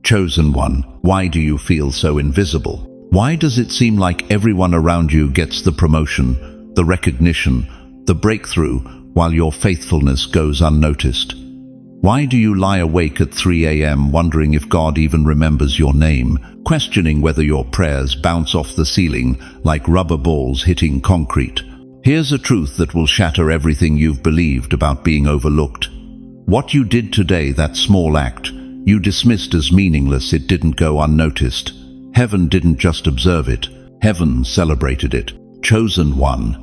Chosen one, why do you feel so invisible? Why does it seem like everyone around you gets the promotion, the recognition, the breakthrough, while your faithfulness goes unnoticed? Why do you lie awake at 3 a.m. wondering if God even remembers your name, questioning whether your prayers bounce off the ceiling like rubber balls hitting concrete? Here's a truth that will shatter everything you've believed about being overlooked. What you did today, that small act, you dismissed as meaningless. It didn't go unnoticed. Heaven didn't just observe it. Heaven celebrated it. Chosen one,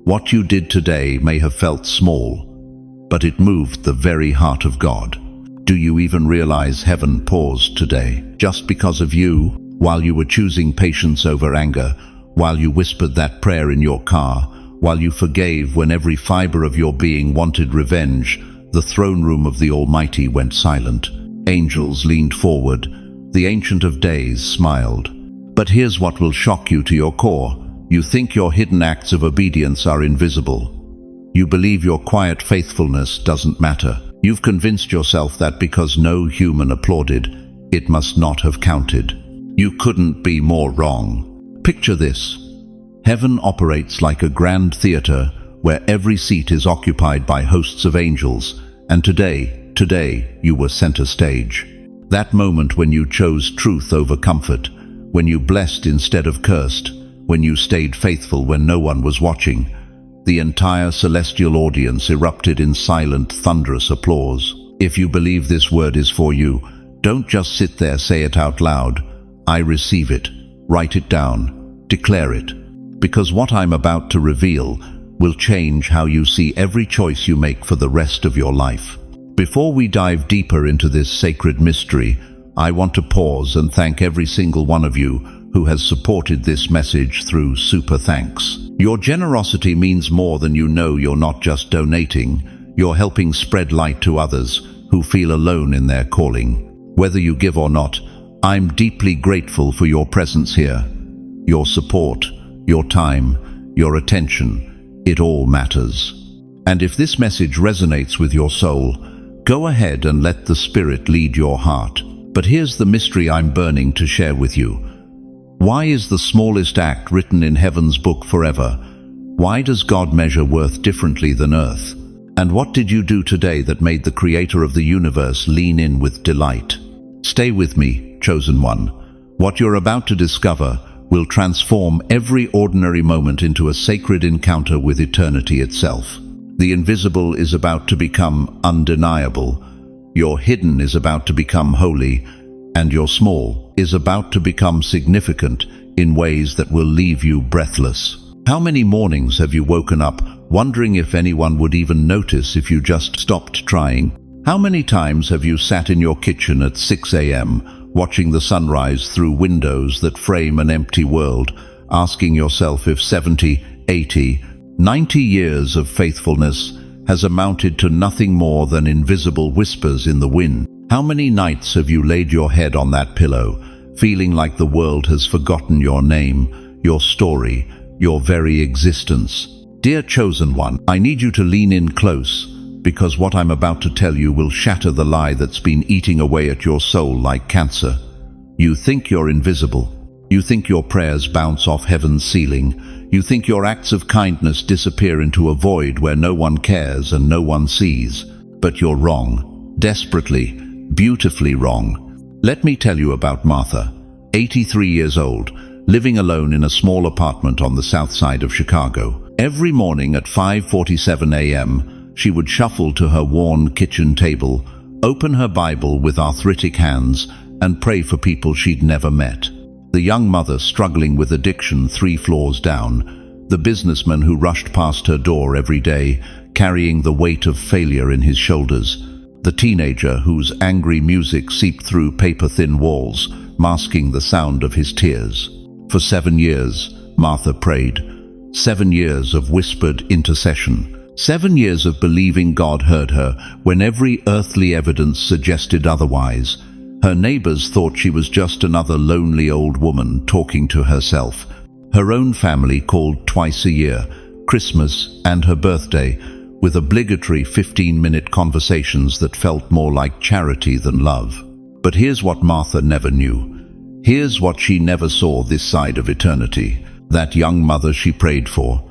what you did today may have felt small, but it moved the very heart of God. Do you even realize heaven paused today just because of you, while you were choosing patience over anger, while you whispered that prayer in your car, while you forgave when every fiber of your being wanted revenge? The throne room of the Almighty went silent. Angels leaned forward. The Ancient of Days smiled. But here's what will shock you to your core. You think your hidden acts of obedience are invisible. You believe your quiet faithfulness doesn't matter. You've convinced yourself that because no human applauded, it must not have counted. You couldn't be more wrong. Picture this. Heaven operates like a grand theater where every seat is occupied by hosts of angels, and today you were center stage. That moment when you chose truth over comfort, when you blessed instead of cursed, when you stayed faithful when no one was watching, the entire celestial audience erupted in silent, thunderous applause. If you believe this word is for you, don't just sit there, say it out loud. I receive it. Write it down. Declare it. Because what I'm about to reveal will change how you see every choice you make for the rest of your life. Before we dive deeper into this sacred mystery, I want to pause and thank every single one of you who has supported this message through super thanks. Your generosity means more than you know. You're not just donating, you're helping spread light to others who feel alone in their calling. Whether you give or not, I'm deeply grateful for your presence here. Your support, your time, your attention, it all matters. And if this message resonates with your soul, go ahead and let the Spirit lead your heart. But here's the mystery I'm burning to share with you. Why is the smallest act written in heaven's book forever? Why does God measure worth differently than earth? And what did you do today that made the Creator of the universe lean in with delight? Stay with me, chosen one. What you're about to discover will transform every ordinary moment into a sacred encounter with eternity itself. The invisible is about to become undeniable. Your hidden is about to become holy, and your small is about to become significant in ways that will leave you breathless. How many mornings have you woken up wondering if anyone would even notice if you just stopped trying? How many times have you sat in your kitchen at 6 a.m. watching the sunrise through windows that frame an empty world, asking yourself if 70, 80, 90 years of faithfulness has amounted to nothing more than invisible whispers in the wind? How many nights have you laid your head on that pillow, feeling like the world has forgotten your name, your story, your very existence? Dear chosen one, I need you to lean in close, because what I'm about to tell you will shatter the lie that's been eating away at your soul like cancer. You think you're invisible. You think your prayers bounce off heaven's ceiling. You think your acts of kindness disappear into a void where no one cares and no one sees. But you're wrong. Desperately, beautifully wrong. Let me tell you about Martha, 83 years old, living alone in a small apartment on the south side of Chicago. Every morning at 5:47 a.m., she would shuffle to her worn kitchen table, open her Bible with arthritic hands, and pray for people she'd never met. The young mother struggling with addiction 3 floors down, the businessman who rushed past her door every day, carrying the weight of failure in his shoulders, the teenager whose angry music seeped through paper-thin walls, masking the sound of his tears. For 7 years, Martha prayed. 7 years of whispered intercession. 7 years of believing God heard her when every earthly evidence suggested otherwise. Her neighbors thought she was just another lonely old woman talking to herself. Her own family called twice a year, Christmas and her birthday, with obligatory 15-minute conversations that felt more like charity than love. But here's what Martha never knew. Here's what she never saw this side of eternity. That young mother she prayed for.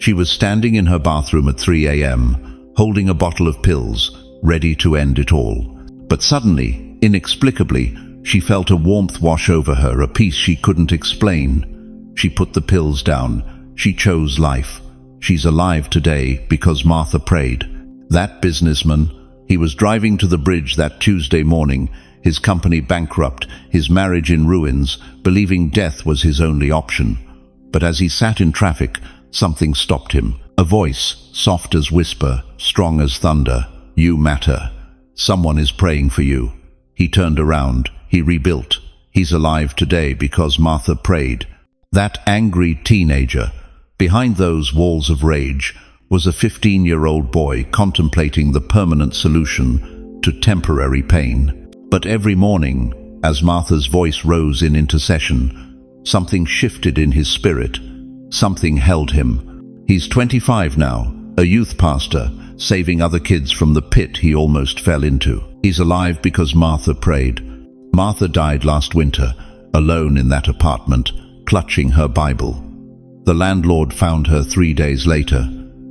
She was standing in her bathroom at 3 a.m., holding a bottle of pills, ready to end it all. But suddenly, inexplicably, she felt a warmth wash over her, a peace she couldn't explain. She put the pills down. She chose life. She's alive today because Martha prayed. That businessman, he was driving to the bridge that Tuesday morning, his company bankrupt, his marriage in ruins, believing death was his only option. But as he sat in traffic, something stopped him. A voice, soft as whisper, strong as thunder. You matter. Someone is praying for you. He turned around. He rebuilt. He's alive today because Martha prayed. That angry teenager, behind those walls of rage, was a 15-year-old boy contemplating the permanent solution to temporary pain. But every morning, as Martha's voice rose in intercession, something shifted in his spirit. Something held him. He's 25 now, a youth pastor, saving other kids from the pit he almost fell into. He's alive because Martha prayed. Martha died last winter, alone in that apartment, clutching her Bible. The landlord found her 3 days later.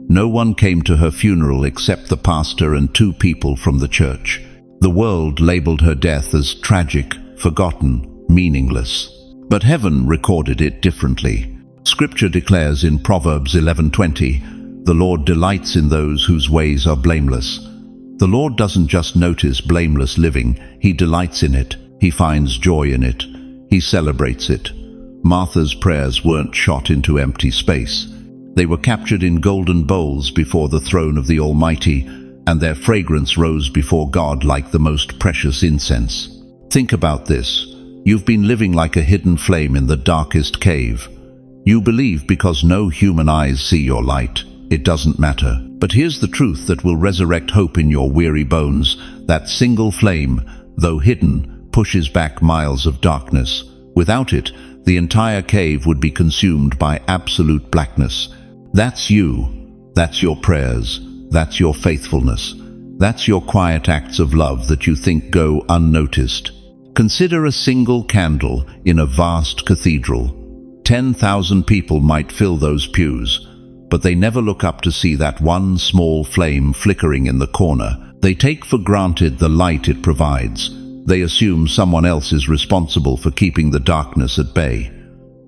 No one came to her funeral except the pastor and 2 people from the church. The world labeled her death as tragic, forgotten, meaningless. But heaven recorded it differently. Scripture declares in Proverbs 11:20, "The Lord delights in those whose ways are blameless." The Lord doesn't just notice blameless living, He delights in it. He finds joy in it. He celebrates it. Martha's prayers weren't shot into empty space. They were captured in golden bowls before the throne of the Almighty, and their fragrance rose before God like the most precious incense. Think about this. You've been living like a hidden flame in the darkest cave. You believe because no human eyes see your light. It doesn't matter. But here's the truth that will resurrect hope in your weary bones. That single flame, though hidden, pushes back miles of darkness. Without it, the entire cave would be consumed by absolute blackness. That's you. That's your prayers. That's your faithfulness. That's your quiet acts of love that you think go unnoticed. Consider a single candle in a vast cathedral. 10,000 people might fill those pews, but they never look up to see that one small flame flickering in the corner. They take for granted the light it provides. They assume someone else is responsible for keeping the darkness at bay.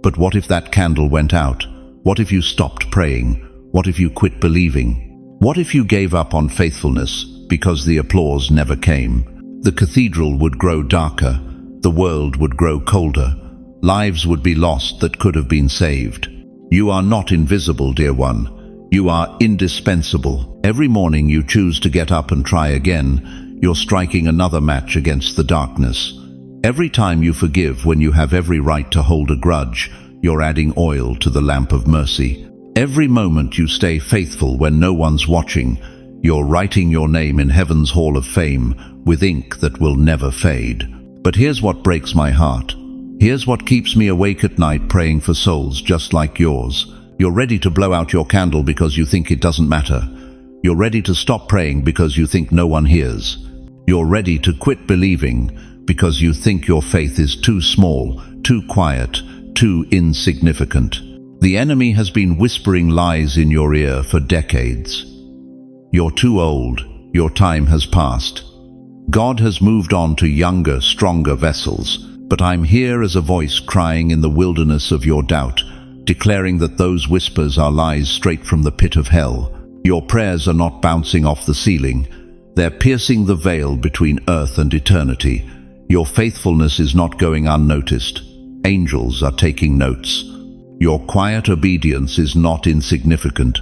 But what if that candle went out? What if you stopped praying? What if you quit believing? What if you gave up on faithfulness because the applause never came? The cathedral would grow darker. The world would grow colder. Lives would be lost that could have been saved. You are not invisible, dear one. You are indispensable. Every morning you choose to get up and try again. You're striking another match against the darkness. Every time you forgive when you have every right to hold a grudge, you're adding oil to the lamp of mercy. Every moment you stay faithful when no one's watching, you're writing your name in heaven's hall of fame with ink that will never fade. But here's what breaks my heart. Here's what keeps me awake at night praying for souls just like yours. You're ready to blow out your candle because you think it doesn't matter. You're ready to stop praying because you think no one hears. You're ready to quit believing because you think your faith is too small, too quiet, too insignificant. The enemy has been whispering lies in your ear for decades. You're too old. Your time has passed. God has moved on to younger, stronger vessels, but I'm here as a voice crying in the wilderness of your doubt, declaring that those whispers are lies straight from the pit of hell. Your prayers are not bouncing off the ceiling. They're piercing the veil between earth and eternity. Your faithfulness is not going unnoticed. Angels are taking notes. Your quiet obedience is not insignificant.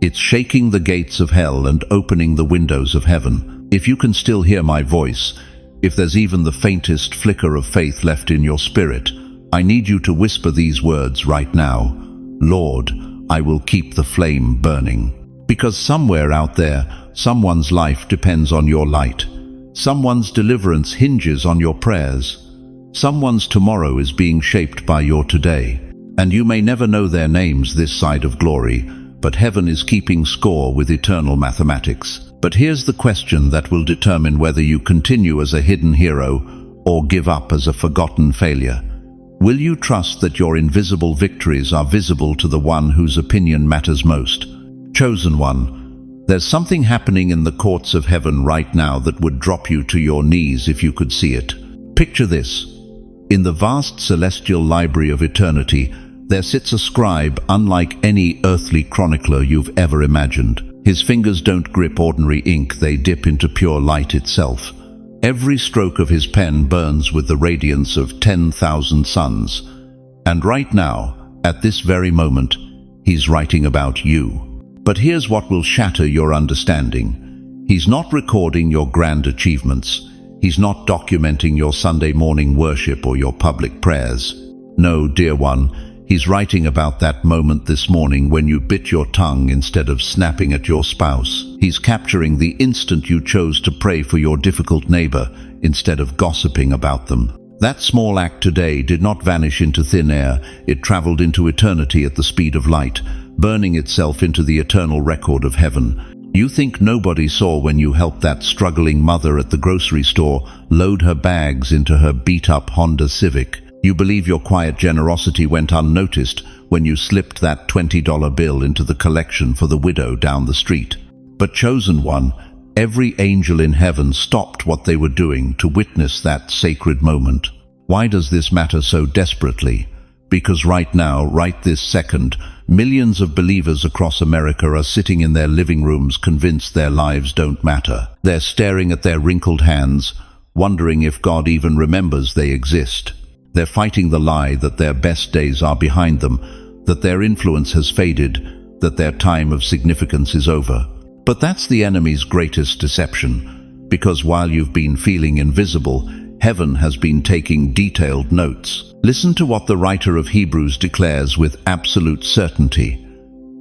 It's shaking the gates of hell and opening the windows of heaven. If you can still hear my voice, if there's even the faintest flicker of faith left in your spirit, I need you to whisper these words right now. Lord, I will keep the flame burning. Because somewhere out there, someone's life depends on your light. Someone's deliverance hinges on your prayers. Someone's tomorrow is being shaped by your today. And you may never know their names this side of glory, but heaven is keeping score with eternal mathematics. But here's the question that will determine whether you continue as a hidden hero or give up as a forgotten failure? Will you trust that your invisible victories are visible to the one whose opinion matters most? Chosen one, there's something happening in the courts of heaven right now that would drop you to your knees if you could see it. Picture this. In the vast celestial library of eternity, there sits a scribe unlike any earthly chronicler you've ever imagined. His fingers don't grip ordinary ink, they dip into pure light itself. Every stroke of his pen burns with the radiance of 10,000 suns. And right now, at this very moment, he's writing about you. But here's what will shatter your understanding. He's not recording your grand achievements. He's not documenting your Sunday morning worship or your public prayers. No, dear one, he's writing about that moment this morning when you bit your tongue instead of snapping at your spouse. He's capturing the instant you chose to pray for your difficult neighbor instead of gossiping about them. That small act today did not vanish into thin air. It traveled into eternity at the speed of light, burning itself into the eternal record of heaven. You think nobody saw when you helped that struggling mother at the grocery store load her bags into her beat-up Honda Civic. You believe your quiet generosity went unnoticed when you slipped that $20 bill into the collection for the widow down the street. But chosen one, every angel in heaven stopped what they were doing to witness that sacred moment. Why does this matter so desperately? Because right now, right this second, millions of believers across America are sitting in their living rooms convinced their lives don't matter. They're staring at their wrinkled hands, wondering if God even remembers they exist. They're fighting the lie that their best days are behind them, that their influence has faded, that their time of significance is over. But that's the enemy's greatest deception, because while you've been feeling invisible, heaven has been taking detailed notes. Listen to what the writer of Hebrews declares with absolute certainty.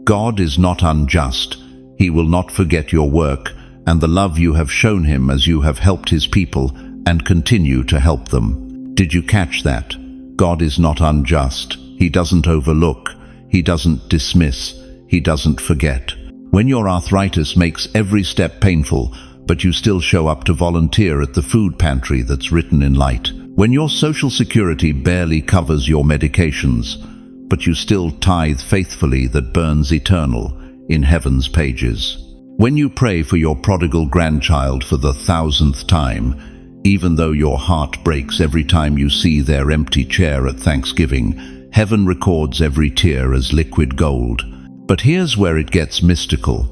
God is not unjust. He will not forget your work and the love you have shown him as you have helped his people and continue to help them. Did you catch that? God is not unjust. He doesn't overlook. He doesn't dismiss. He doesn't forget. When your arthritis makes every step painful, but you still show up to volunteer at the food pantry that's written in light. When your social security barely covers your medications, but you still tithe faithfully that burns eternal in heaven's pages. When you pray for your prodigal grandchild for the 1,000th time, even though your heart breaks every time you see their empty chair at Thanksgiving, heaven records every tear as liquid gold. But here's where it gets mystical,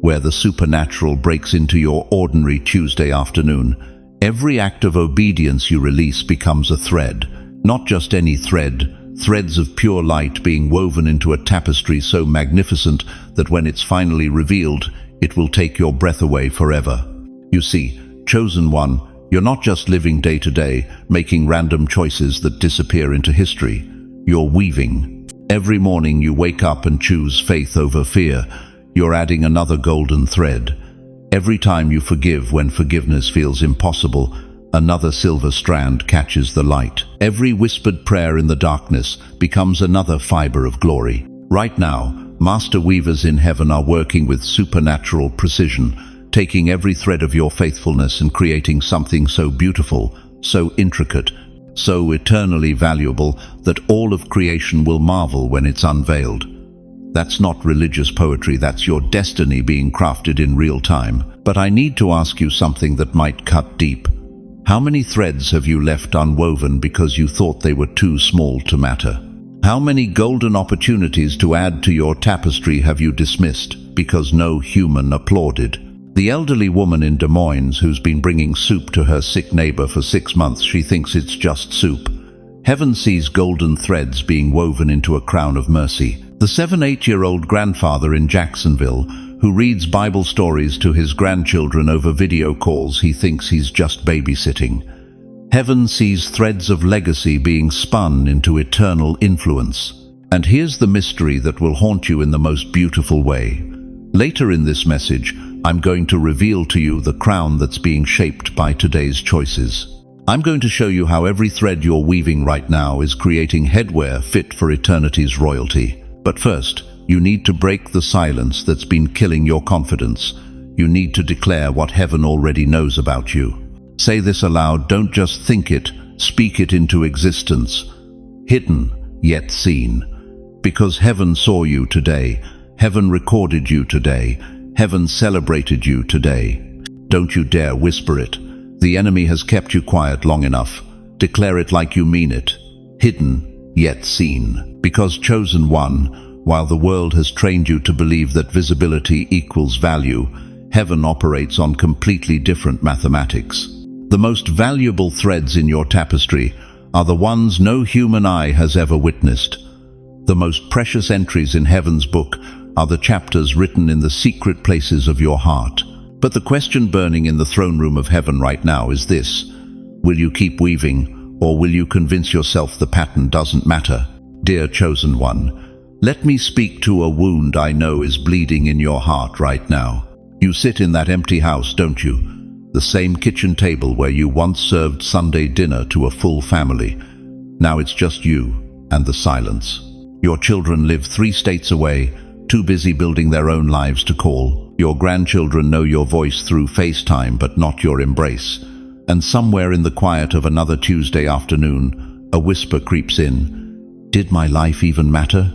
where the supernatural breaks into your ordinary Tuesday afternoon. Every act of obedience you release becomes a thread, not just any thread, threads of pure light being woven into a tapestry so magnificent that when it's finally revealed, it will take your breath away forever. You see, chosen one, you're not just living day to day, making random choices that disappear into history. You're weaving. Every morning you wake up and choose faith over fear. You're adding another golden thread. Every time you forgive when forgiveness feels impossible, another silver strand catches the light. Every whispered prayer in the darkness becomes another fiber of glory. Right now, master weavers in heaven are working with supernatural precision, taking every thread of your faithfulness and creating something so beautiful, so intricate, so eternally valuable that all of creation will marvel when it's unveiled. That's not religious poetry, that's your destiny being crafted in real time. But I need to ask you something that might cut deep. How many threads have you left unwoven because you thought they were too small to matter? How many golden opportunities to add to your tapestry have you dismissed because no human applauded? The elderly woman in Des Moines who's been bringing soup to her sick neighbor for 6 months, she thinks it's just soup. Heaven sees golden threads being woven into a crown of mercy. The 7-8-year-old grandfather in Jacksonville who reads Bible stories to his grandchildren over video calls, he thinks he's just babysitting. Heaven sees threads of legacy being spun into eternal influence. And here's the mystery that will haunt you in the most beautiful way. Later in this message, I'm going to reveal to you the crown that's being shaped by today's choices. I'm going to show you how every thread you're weaving right now is creating headwear fit for eternity's royalty. But first, you need to break the silence that's been killing your confidence. You need to declare what heaven already knows about you. Say this aloud, don't just think it, speak it into existence. Hidden, yet seen. Because heaven saw you today, heaven recorded you today, heaven celebrated you today. Don't you dare whisper it. The enemy has kept you quiet long enough. Declare it like you mean it. Hidden, yet seen. Because chosen one, while the world has trained you to believe that visibility equals value, heaven operates on completely different mathematics. The most valuable threads in your tapestry are the ones no human eye has ever witnessed. The most precious entries in heaven's book are the chapters written in the secret places of your heart. But the question burning in the throne room of heaven right now is this: will you keep weaving, or will you convince yourself the pattern doesn't matter? Dear chosen one, let me speak to a wound I know is bleeding in your heart right now. You sit in that empty house, don't you? The same kitchen table where you once served Sunday dinner to a full family. Now it's just you and the silence. Your children live 3 states away, too busy building their own lives to call. Your grandchildren know your voice through FaceTime, but not your embrace. And somewhere in the quiet of another Tuesday afternoon, a whisper creeps in. Did my life even matter?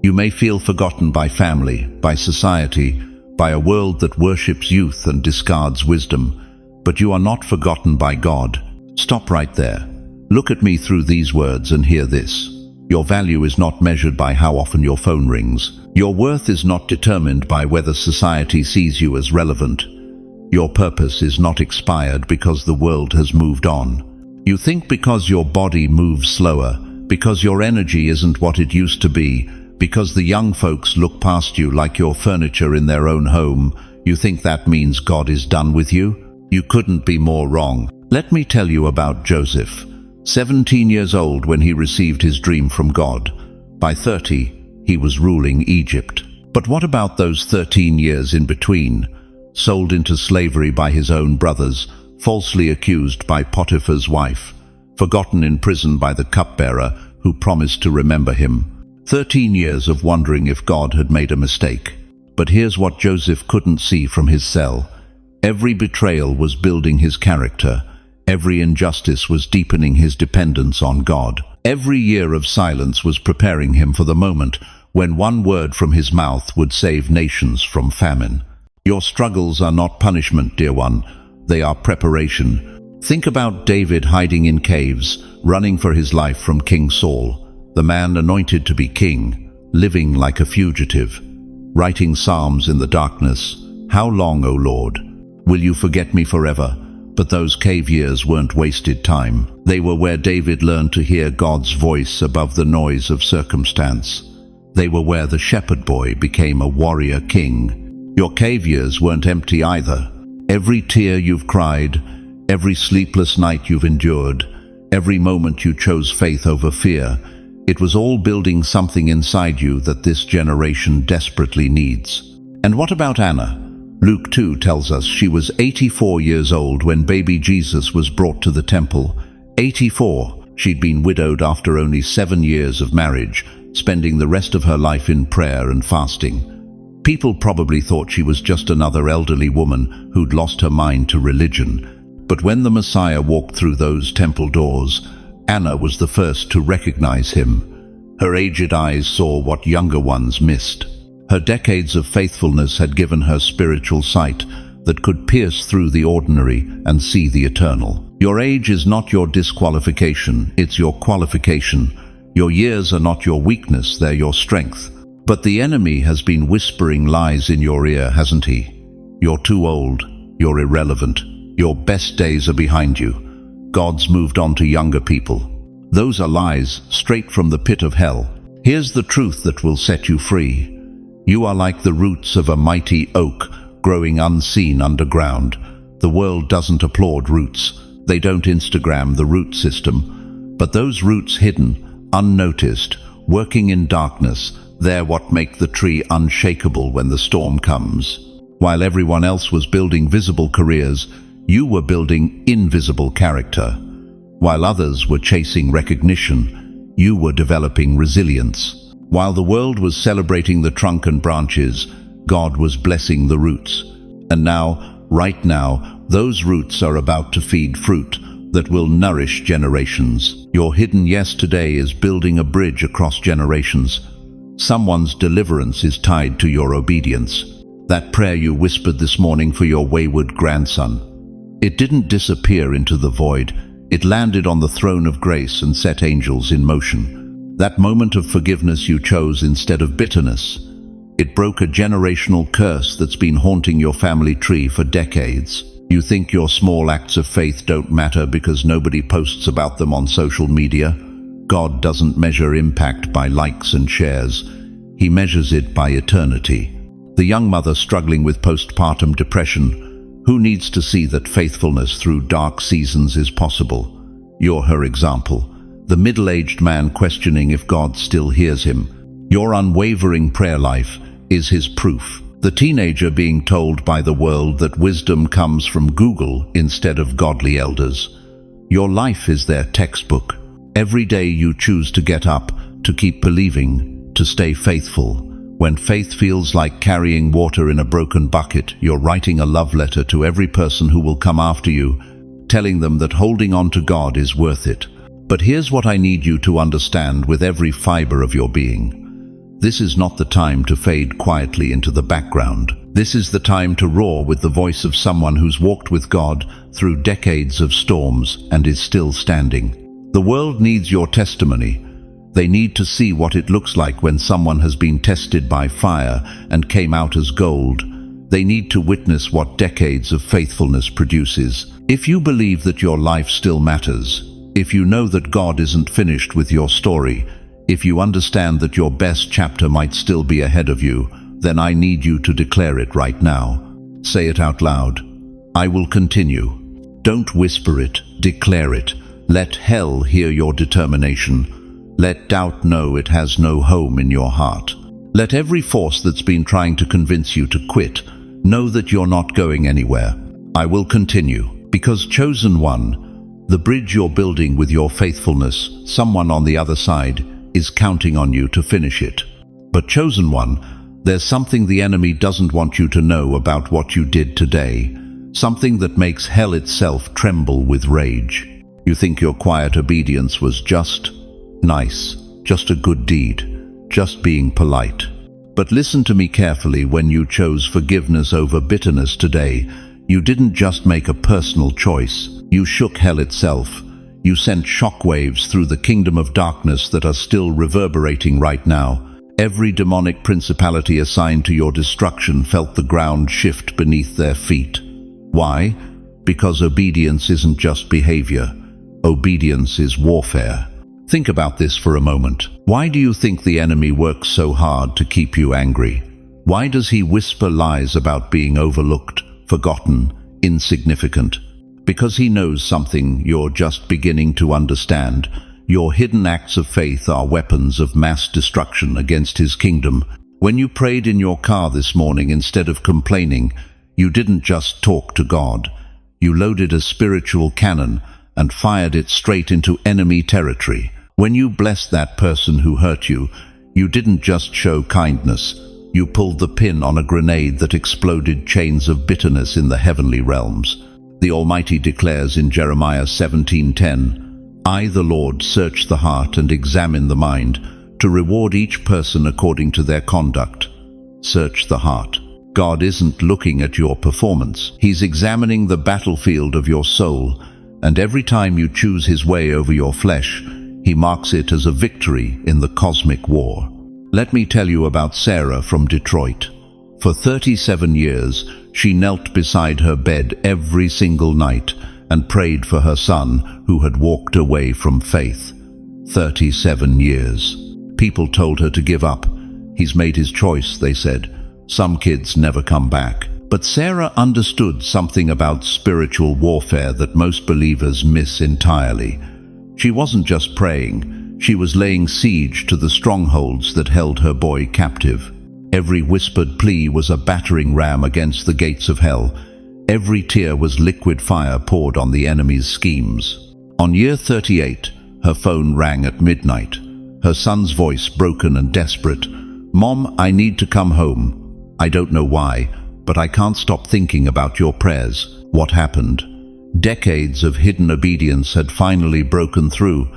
You may feel forgotten by family, by society, by a world that worships youth and discards wisdom. But you are not forgotten by God. Stop right there. Look at me through these words and hear this. Your value is not measured by how often your phone rings. Your worth is not determined by whether society sees you as relevant. Your purpose is not expired because the world has moved on. You think because your body moves slower, because your energy isn't what it used to be, because the young folks look past you like you're furniture in their own home, you think that means God is done with you? You couldn't be more wrong. Let me tell you about Joseph. 17 years old when he received his dream from God. By 30, he was ruling Egypt. But what about those 13 years in between? Sold into slavery by his own brothers, falsely accused by Potiphar's wife, forgotten in prison by the cupbearer who promised to remember him. 13 years of wondering if God had made a mistake. But here's what Joseph couldn't see from his cell. Every betrayal was building his character. Every injustice was deepening his dependence on God. Every year of silence was preparing him for the moment when one word from his mouth would save nations from famine. Your struggles are not punishment, dear one. They are preparation. Think about David hiding in caves, running for his life from King Saul, the man anointed to be king, living like a fugitive, writing psalms in the darkness. How long, O Lord? Will you forget me forever? But those cave years weren't wasted time. They were where David learned to hear God's voice above the noise of circumstance. They were where the shepherd boy became a warrior king. Your cave years weren't empty either. Every tear you've cried, every sleepless night you've endured, every moment you chose faith over fear, it was all building something inside you that this generation desperately needs. And what about Anna? Luke 2 tells us she was 84 years old when baby Jesus was brought to the temple. 84. She'd been widowed after only 7 years of marriage, spending the rest of her life in prayer and fasting. People probably thought she was just another elderly woman who'd lost her mind to religion. But when the Messiah walked through those temple doors, Anna was the first to recognize him. Her aged eyes saw what younger ones missed. Her decades of faithfulness had given her spiritual sight that could pierce through the ordinary and see the eternal. Your age is not your disqualification, it's your qualification. Your years are not your weakness, they're your strength. But the enemy has been whispering lies in your ear, hasn't he? You're too old, you're irrelevant, your best days are behind you. God's moved on to younger people. Those are lies straight from the pit of hell. Here's the truth that will set you free. You are like the roots of a mighty oak growing unseen underground. The world doesn't applaud roots. They don't Instagram the root system. But those roots hidden, unnoticed, working in darkness, they're what make the tree unshakable when the storm comes. While everyone else was building visible careers, you were building invisible character. While others were chasing recognition, you were developing resilience. While the world was celebrating the trunk and branches, God was blessing the roots. And now, Right now, those roots are about to feed fruit that will nourish generations. Your hidden yes today is building a bridge across generations. Someone's deliverance is tied to your obedience. That prayer you whispered this morning for your wayward grandson. It didn't disappear into the void. It landed on the throne of grace and set angels in motion. That moment of forgiveness you chose instead of bitterness. It broke a generational curse that's been haunting your family tree for decades. You think your small acts of faith don't matter because nobody posts about them on social media? God doesn't measure impact by likes and shares. He measures it by eternity. The young mother struggling with postpartum depression, who needs to see that faithfulness through dark seasons is possible? You're her example. The middle-aged man questioning if God still hears him. Your unwavering prayer life is his proof. The teenager being told by the world that wisdom comes from Google instead of godly elders. Your life is their textbook. Every day you choose to get up, to keep believing, to stay faithful. When faith feels like carrying water in a broken bucket, you're writing a love letter to every person who will come after you, telling them that holding on to God is worth it. But here's what I need you to understand with every fiber of your being. This is not the time to fade quietly into the background. This is the time to roar with the voice of someone who's walked with God through decades of storms and is still standing. The world needs your testimony. They need to see what it looks like when someone has been tested by fire and came out as gold. They need to witness what decades of faithfulness produces. If you believe that your life still matters, if you know that God isn't finished with your story, if you understand that your best chapter might still be ahead of you, then I need you to declare it right now. Say it out loud. I will continue. Don't whisper it, declare it. Let hell hear your determination. Let doubt know it has no home in your heart. Let every force that's been trying to convince you to quit know that you're not going anywhere. I will continue. Because chosen one, the bridge you're building with your faithfulness, someone on the other side, is counting on you to finish it. But chosen one, there's something the enemy doesn't want you to know about what you did today. Something that makes hell itself tremble with rage. You think your quiet obedience was just nice, just a good deed, just being polite. But listen to me carefully. When you chose forgiveness over bitterness today, you didn't just make a personal choice. You shook hell itself. You sent shockwaves through the kingdom of darkness that are still reverberating right now. Every demonic principality assigned to your destruction felt the ground shift beneath their feet. Why? Because obedience isn't just behavior. Obedience is warfare. Think about this for a moment. Why do you think the enemy works so hard to keep you angry? Why does he whisper lies about being overlooked, forgotten, insignificant? Because he knows something you're just beginning to understand. Your hidden acts of faith are weapons of mass destruction against his kingdom. When you prayed in your car this morning instead of complaining, you didn't just talk to God. You loaded a spiritual cannon and fired it straight into enemy territory. When you blessed that person who hurt you, you didn't just show kindness. You pulled the pin on a grenade that exploded chains of bitterness in the heavenly realms. The Almighty declares in Jeremiah 17:10, I, the Lord, search the heart and examine the mind, to reward each person according to their conduct. Search the heart. God isn't looking at your performance. He's examining the battlefield of your soul, and every time you choose his way over your flesh, he marks it as a victory in the cosmic war. Let me tell you about Sarah from Detroit. For 37 years, she knelt beside her bed every single night and prayed for her son who had walked away from faith. 37 years. People told her to give up. He's made his choice, they said. Some kids never come back. But Sarah understood something about spiritual warfare that most believers miss entirely. She wasn't just praying, she was laying siege to the strongholds that held her boy captive. Every whispered plea was a battering ram against the gates of hell. Every tear was liquid fire poured on the enemy's schemes. On year 38, her phone rang at midnight. Her son's voice broken and desperate. Mom, I need to come home. I don't know why, but I can't stop thinking about your prayers. What happened? Decades of hidden obedience had finally broken through.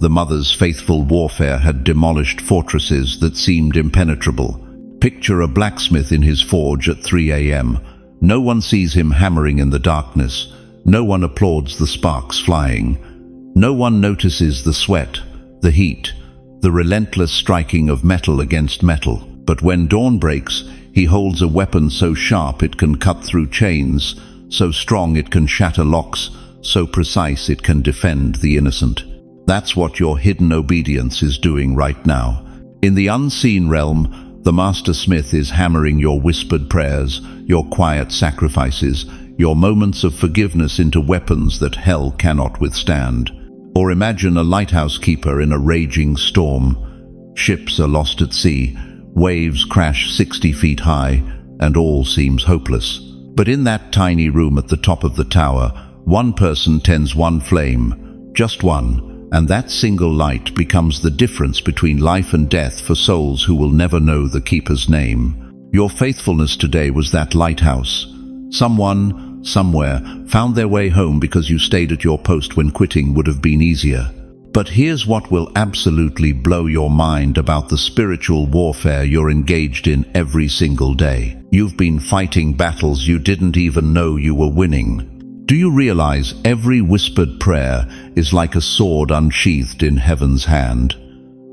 The mother's faithful warfare had demolished fortresses that seemed impenetrable. Picture a blacksmith in his forge at 3 a.m. No one sees him hammering in the darkness. No one applauds the sparks flying. No one notices the sweat, the heat, the relentless striking of metal against metal. But when dawn breaks, he holds a weapon so sharp it can cut through chains, so strong it can shatter locks, so precise it can defend the innocent. That's what your hidden obedience is doing right now. In the unseen realm, the Master Smith is hammering your whispered prayers, your quiet sacrifices, your moments of forgiveness into weapons that hell cannot withstand. Or imagine a lighthouse keeper in a raging storm. Ships are lost at sea, waves crash 60 feet high, and all seems hopeless. But in that tiny room at the top of the tower, one person tends one flame, just one, and that single light becomes the difference between life and death for souls who will never know the Keeper's name. Your faithfulness today was that lighthouse. Someone, somewhere, found their way home because you stayed at your post when quitting would have been easier. But here's what will absolutely blow your mind about the spiritual warfare you're engaged in every single day. You've been fighting battles you didn't even know you were winning. Do you realize every whispered prayer is like a sword unsheathed in heaven's hand?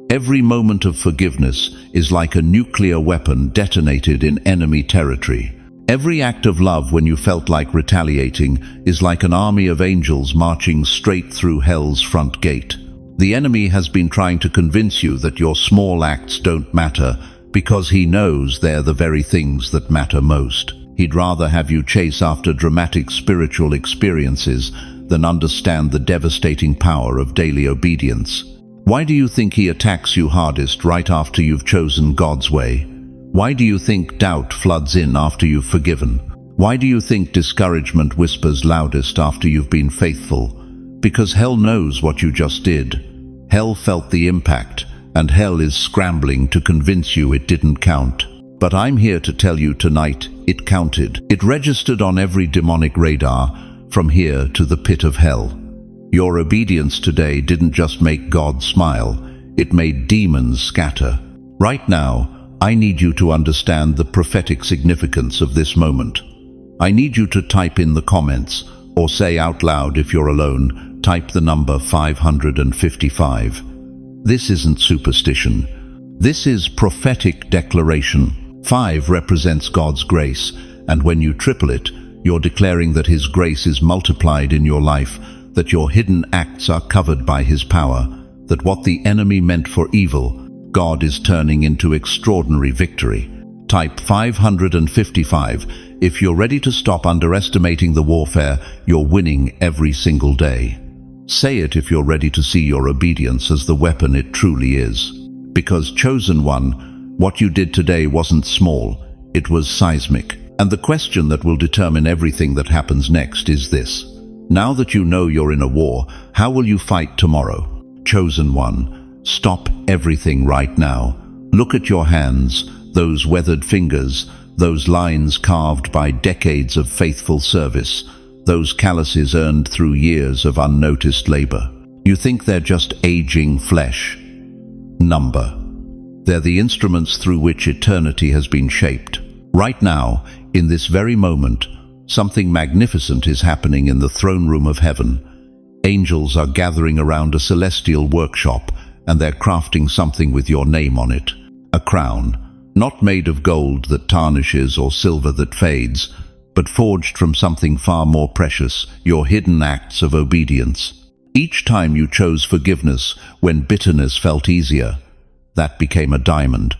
Every moment of forgiveness is like a nuclear weapon detonated in enemy territory. Every act of love when you felt like retaliating is like an army of angels marching straight through hell's front gate. The enemy has been trying to convince you that your small acts don't matter because he knows they're the very things that matter most. He'd rather have you chase after dramatic spiritual experiences than understand the devastating power of daily obedience. Why do you think he attacks you hardest right after you've chosen God's way? Why do you think doubt floods in after you've forgiven? Why do you think discouragement whispers loudest after you've been faithful? Because hell knows what you just did. Hell felt the impact, and hell is scrambling to convince you it didn't count. But I'm here to tell you tonight, it counted. It registered on every demonic radar, from here to the pit of hell. Your obedience today didn't just make God smile, it made demons scatter. Right now, I need you to understand the prophetic significance of this moment. I need you to type in the comments, or say out loud if you're alone, type the number 555. This isn't superstition. This is prophetic declaration. 5 represents God's grace, and when you triple it, you're declaring that His grace is multiplied in your life, that your hidden acts are covered by His power, that what the enemy meant for evil, God is turning into extraordinary victory. Type 555 if you're ready to stop underestimating the warfare you're winning every single day. Say it if you're ready to see your obedience as the weapon it truly is. Because, chosen one, what you did today wasn't small, it was seismic. And the question that will determine everything that happens next is this. Now that you know you're in a war, how will you fight tomorrow? Chosen one, stop everything right now. Look at your hands, those weathered fingers, those lines carved by decades of faithful service, those calluses earned through years of unnoticed labor. You think they're just aging flesh. Number. They're the instruments through which eternity has been shaped. Right now, in this very moment, something magnificent is happening in the throne room of heaven. Angels are gathering around a celestial workshop, and they're crafting something with your name on it. A crown, not made of gold that tarnishes or silver that fades, but forged from something far more precious, your hidden acts of obedience. Each time you chose forgiveness when bitterness felt easier, that became a diamond.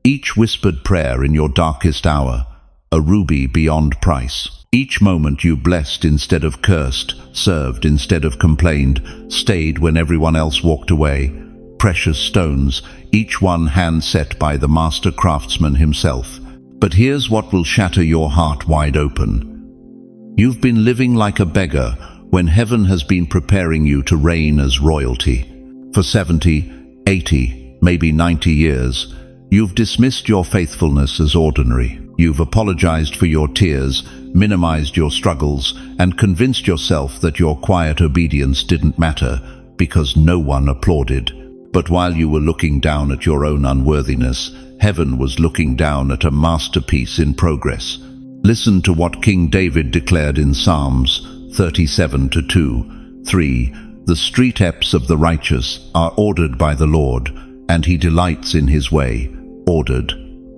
Each whispered prayer in your darkest hour, a ruby beyond price. Each moment you blessed instead of cursed, served instead of complained, stayed when everyone else walked away. Precious stones, each one hand set by the master craftsman himself. But here's what will shatter your heart wide open. You've been living like a beggar when heaven has been preparing you to reign as royalty. For 70, 80, maybe 90 years, you've dismissed your faithfulness as ordinary. You've apologized for your tears, minimized your struggles, and convinced yourself that your quiet obedience didn't matter because no one applauded. But while you were looking down at your own unworthiness, heaven was looking down at a masterpiece in progress. Listen to what King David declared in Psalms 37:2-3. The steps of the righteous are ordered by the Lord, and he delights in his way. Ordered,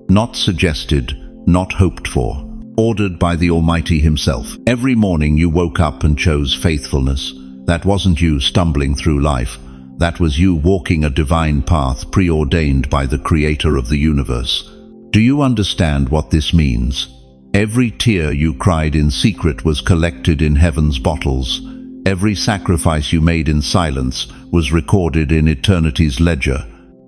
not suggested, not hoped for. Ordered by the Almighty himself. Every morning you woke up and chose faithfulness. That wasn't you stumbling through life. That was you walking a divine path preordained by the Creator of the universe. Do you understand what this means? Every tear you cried in secret was collected in heaven's bottles. Every sacrifice you made in silence was recorded in eternity's ledger.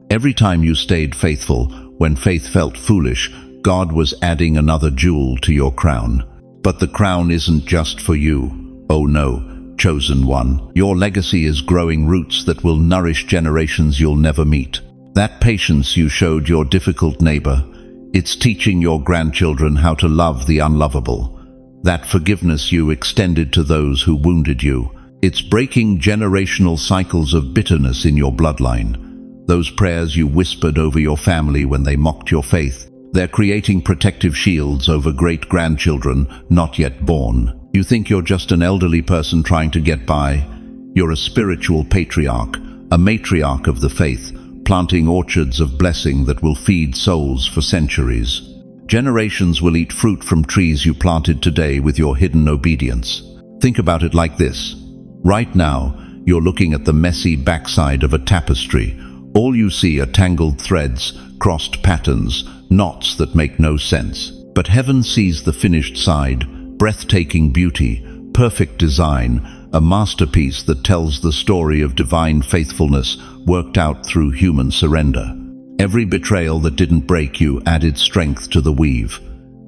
Every time you stayed faithful, when faith felt foolish, God was adding another jewel to your crown. But the crown isn't just for you. Oh no, chosen one. Your legacy is growing roots that will nourish generations you'll never meet. That patience you showed your difficult neighbor, it's teaching your grandchildren how to love the unlovable. That forgiveness you extended to those who wounded you, it's breaking generational cycles of bitterness in your bloodline. Those prayers you whispered over your family when they mocked your faith, they're creating protective shields over great-grandchildren not yet born. You think you're just an elderly person trying to get by? You're a spiritual patriarch, a matriarch of the faith, planting orchards of blessing that will feed souls for centuries. Generations will eat fruit from trees you planted today with your hidden obedience. Think about it like this. Right now, you're looking at the messy backside of a tapestry. All you see are tangled threads, crossed patterns, knots that make no sense. But heaven sees the finished side, breathtaking beauty, perfect design, a masterpiece that tells the story of divine faithfulness worked out through human surrender. Every betrayal that didn't break you added strength to the weave.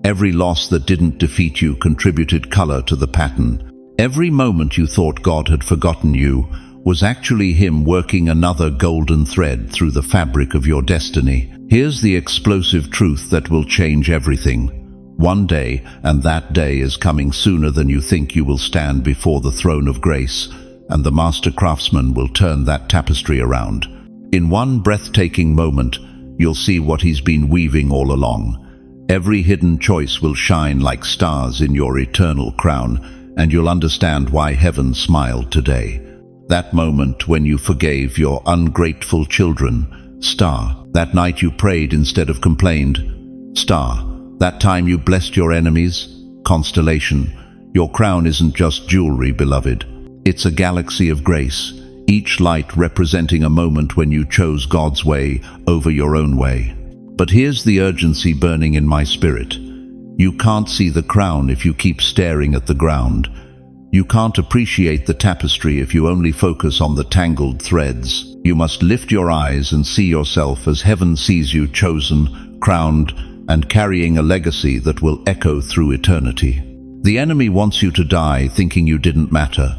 Every loss that didn't defeat you contributed color to the pattern. Every moment you thought God had forgotten you was actually Him working another golden thread through the fabric of your destiny. Here's the explosive truth that will change everything. One day, and that day is coming sooner than you think, you will stand before the throne of grace, and the master craftsman will turn that tapestry around. In one breathtaking moment, you'll see what He's been weaving all along. Every hidden choice will shine like stars in your eternal crown, and you'll understand why heaven smiled today. That moment when you forgave your ungrateful children, star. That night you prayed instead of complained, star. That time you blessed your enemies, constellation. Your crown isn't just jewelry, beloved. It's a galaxy of grace, each light representing a moment when you chose God's way over your own way. But here's the urgency burning in my spirit. You can't see the crown if you keep staring at the ground. You can't appreciate the tapestry if you only focus on the tangled threads. You must lift your eyes and see yourself as heaven sees you, chosen, crowned, and carrying a legacy that will echo through eternity. The enemy wants you to die thinking you didn't matter.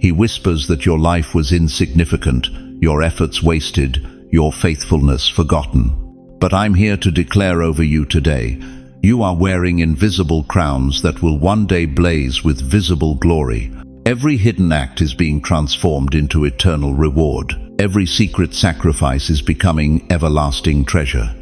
He whispers that your life was insignificant, your efforts wasted, your faithfulness forgotten. But I'm here to declare over you today, you are wearing invisible crowns that will one day blaze with visible glory. Every hidden act is being transformed into eternal reward. Every secret sacrifice is becoming everlasting treasure.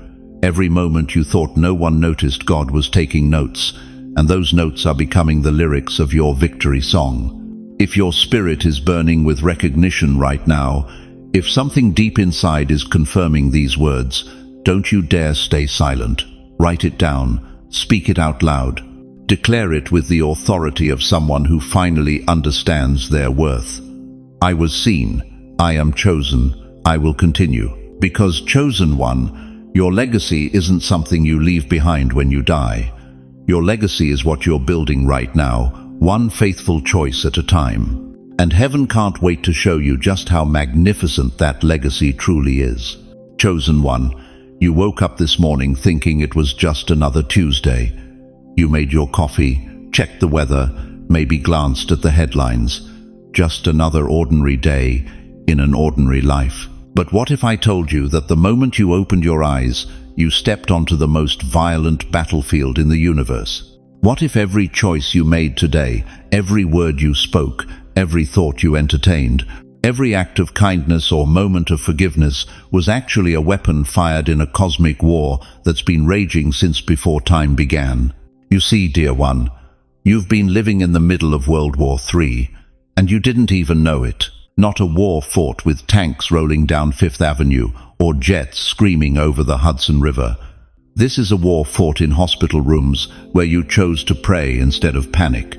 Every moment you thought no one noticed, God was taking notes, and those notes are becoming the lyrics of your victory song. If your spirit is burning with recognition right now, if something deep inside is confirming these words, don't you dare stay silent. Write it down, speak it out loud. Declare it with the authority of someone who finally understands their worth. I was seen, I am chosen, I will continue. Because chosen one, your legacy isn't something you leave behind when you die. Your legacy is what you're building right now, one faithful choice at a time. And heaven can't wait to show you just how magnificent that legacy truly is. Chosen one, you woke up this morning thinking it was just another Tuesday. You made your coffee, checked the weather, maybe glanced at the headlines. Just another ordinary day in an ordinary life. But what if I told you that the moment you opened your eyes, you stepped onto the most violent battlefield in the universe. What if every choice you made today, every word you spoke, every thought you entertained, every act of kindness or moment of forgiveness was actually a weapon fired in a cosmic war that's been raging since before time began? You see, dear one, you've been living in the middle of World War III, and you didn't even know it. Not a war fought with tanks rolling down Fifth Avenue or jets screaming over the Hudson River. This is a war fought in hospital rooms where you chose to pray instead of panic.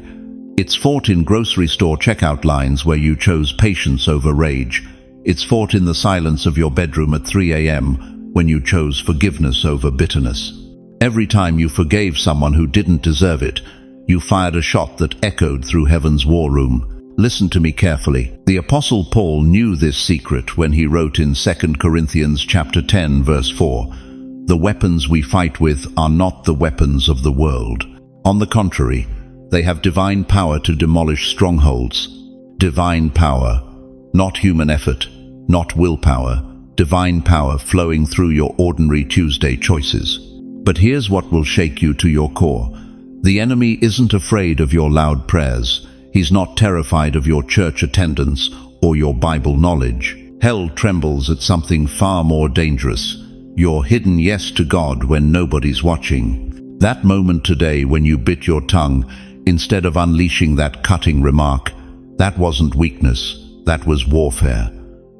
It's fought in grocery store checkout lines where you chose patience over rage. It's fought in the silence of your bedroom at 3 a.m. when you chose forgiveness over bitterness. Every time you forgave someone who didn't deserve it, you fired a shot that echoed through heaven's war room. Listen to me carefully. The Apostle Paul knew this secret when he wrote in 2 Corinthians chapter 10, verse 4, "The weapons we fight with are not the weapons of the world. On the contrary, they have divine power to demolish strongholds." Divine power, not human effort, not willpower, divine power flowing through your ordinary Tuesday choices. But here's what will shake you to your core. The enemy isn't afraid of your loud prayers. He's not terrified of your church attendance or your Bible knowledge. Hell trembles at something far more dangerous: your hidden yes to God when nobody's watching. That moment today when you bit your tongue instead of unleashing that cutting remark, that wasn't weakness, that was warfare.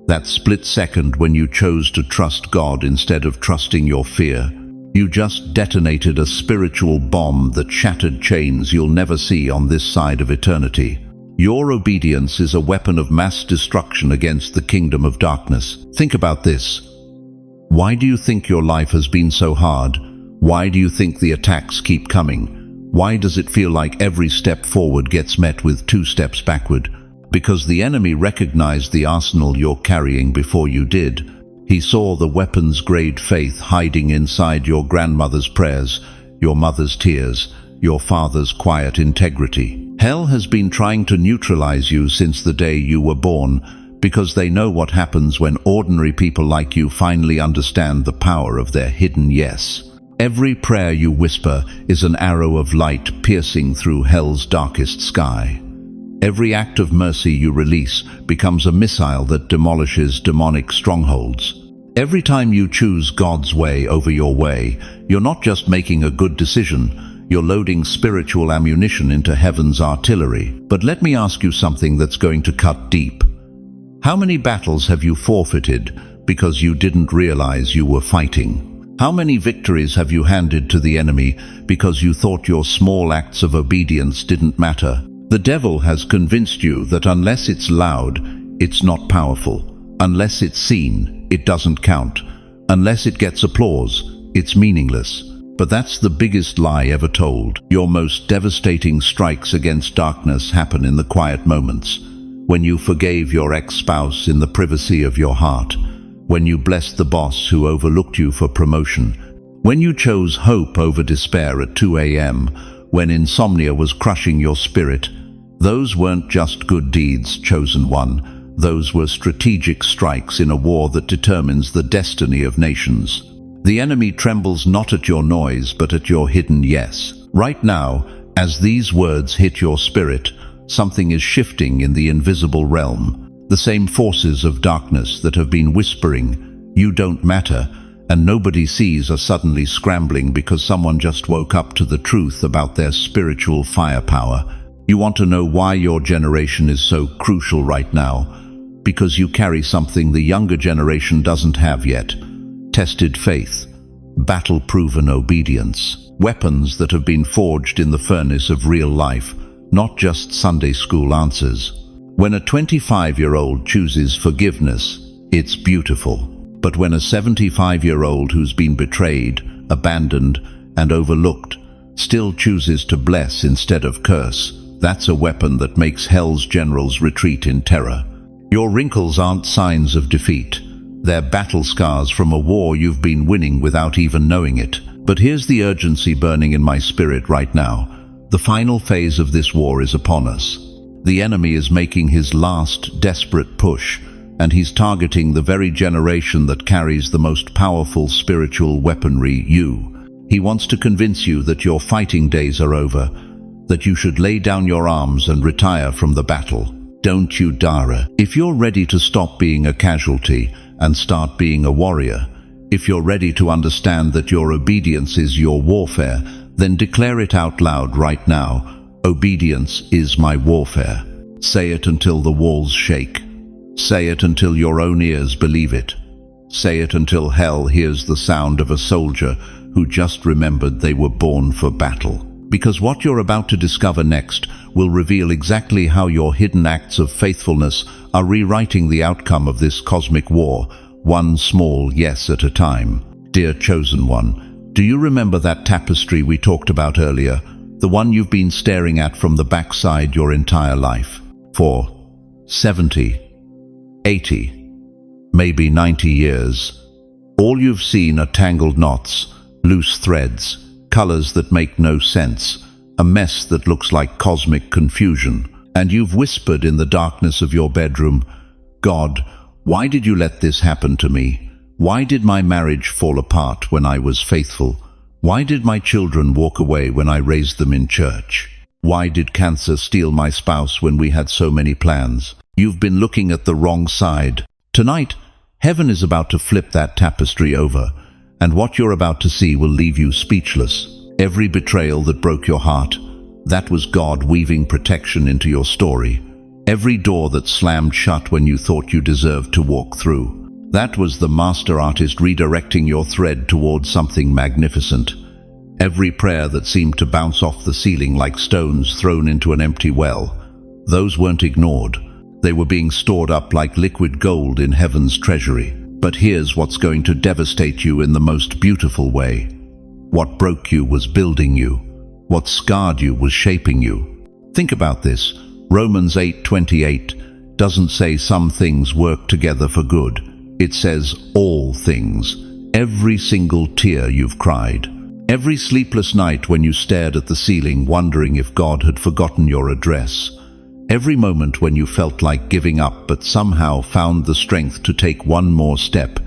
That split second when you chose to trust God instead of trusting your fear, you just detonated a spiritual bomb that shattered chains you'll never see on this side of eternity. Your obedience is a weapon of mass destruction against the kingdom of darkness. Think about this. Why do you think your life has been so hard? Why do you think the attacks keep coming? Why does it feel like every step forward gets met with 2 steps backward? Because the enemy recognized the arsenal you're carrying before you did. He saw the weapons-grade faith hiding inside your grandmother's prayers, your mother's tears, your father's quiet integrity. Hell has been trying to neutralize you since the day you were born, because they know what happens when ordinary people like you finally understand the power of their hidden yes. Every prayer you whisper is an arrow of light piercing through hell's darkest sky. Every act of mercy you release becomes a missile that demolishes demonic strongholds. Every time you choose God's way over your way, you're not just making a good decision, you're loading spiritual ammunition into heaven's artillery. But let me ask you something that's going to cut deep. How many battles have you forfeited because you didn't realize you were fighting? How many victories have you handed to the enemy because you thought your small acts of obedience didn't matter? The devil has convinced you that unless it's loud, it's not powerful. Unless it's seen, it doesn't count. Unless it gets applause, it's meaningless. But that's the biggest lie ever told. Your most devastating strikes against darkness happen in the quiet moments. When you forgave your ex-spouse in the privacy of your heart. When you blessed the boss who overlooked you for promotion. When you chose hope over despair at 2 a.m., when insomnia was crushing your spirit. Those weren't just good deeds, chosen one. Those were strategic strikes in a war that determines the destiny of nations. The enemy trembles not at your noise, but at your hidden yes. Right now, as these words hit your spirit, something is shifting in the invisible realm. The same forces of darkness that have been whispering, "You don't matter," and nobody sees are suddenly scrambling because someone just woke up to the truth about their spiritual firepower. You want to know why your generation is so crucial right now? Because you carry something the younger generation doesn't have yet. Tested faith, battle-proven obedience, weapons that have been forged in the furnace of real life, not just Sunday school answers. When a 25-year-old chooses forgiveness, it's beautiful. But when a 75-year-old who's been betrayed, abandoned, and overlooked still chooses to bless instead of curse, that's a weapon that makes hell's generals retreat in terror. Your wrinkles aren't signs of defeat. They're battle scars from a war you've been winning without even knowing it. But here's the urgency burning in my spirit right now. The final phase of this war is upon us. The enemy is making his last desperate push, and he's targeting the very generation that carries the most powerful spiritual weaponry, you. He wants to convince you that your fighting days are over, that you should lay down your arms and retire from the battle. Don't you dare. If you're ready to stop being a casualty and start being a warrior, if you're ready to understand that your obedience is your warfare, then declare it out loud right now. Obedience is my warfare. Say it until the walls shake. Say it until your own ears believe it. Say it until hell hears the sound of a soldier who just remembered they were born for battle. Because what you're about to discover next will reveal exactly how your hidden acts of faithfulness are rewriting the outcome of this cosmic war, one small yes at a time. Dear chosen one, do you remember that tapestry we talked about earlier? The one you've been staring at from the backside your entire life? For 70, 80, maybe 90 years. All you've seen are tangled knots, loose threads, colors that make no sense, a mess that looks like cosmic confusion. And you've whispered in the darkness of your bedroom, God, why did you let this happen to me? Why did my marriage fall apart when I was faithful? Why did my children walk away when I raised them in church? Why did cancer steal my spouse when we had so many plans? You've been looking at the wrong side. Tonight, heaven is about to flip that tapestry over, and what you're about to see will leave you speechless. Every betrayal that broke your heart, that was God weaving protection into your story. Every door that slammed shut when you thought you deserved to walk through, that was the master artist redirecting your thread towards something magnificent. Every prayer that seemed to bounce off the ceiling like stones thrown into an empty well, those weren't ignored. They were being stored up like liquid gold in heaven's treasury. But here's what's going to devastate you in the most beautiful way. What broke you was building you. What scarred you was shaping you. Think about this. Romans 8:28 doesn't say some things work together for good. It says all things. Every single tear you've cried. Every sleepless night when you stared at the ceiling wondering if God had forgotten your address. Every moment when you felt like giving up but somehow found the strength to take one more step.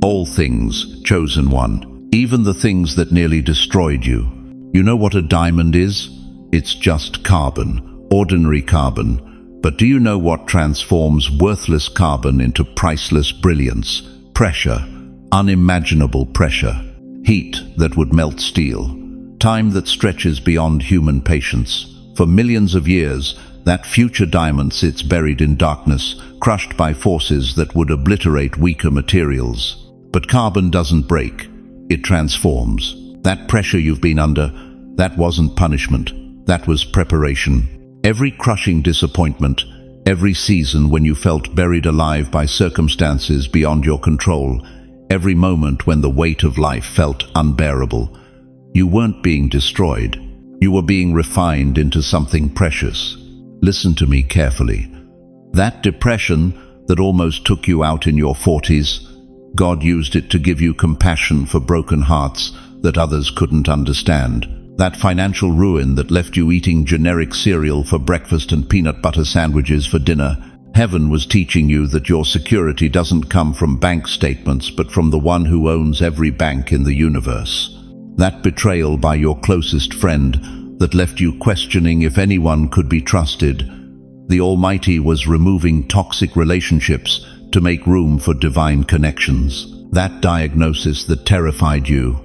All things, chosen one. Even the things that nearly destroyed you. You know what a diamond is? It's just carbon, ordinary carbon. But do you know what transforms worthless carbon into priceless brilliance? Pressure, unimaginable pressure. Heat that would melt steel. Time that stretches beyond human patience. For millions of years, that future diamond sits buried in darkness, crushed by forces that would obliterate weaker materials. But carbon doesn't break. It transforms. That pressure you've been under, that wasn't punishment. That was preparation. Every crushing disappointment, every season when you felt buried alive by circumstances beyond your control, every moment when the weight of life felt unbearable, you weren't being destroyed. You were being refined into something precious. Listen to me carefully. That depression that almost took you out in your 40s, God used it to give you compassion for broken hearts that others couldn't understand. That financial ruin that left you eating generic cereal for breakfast and peanut butter sandwiches for dinner, heaven was teaching you that your security doesn't come from bank statements but from the one who owns every bank in the universe. That betrayal by your closest friend that left you questioning if anyone could be trusted, the Almighty was removing toxic relationships to make room for divine connections. That diagnosis that terrified you,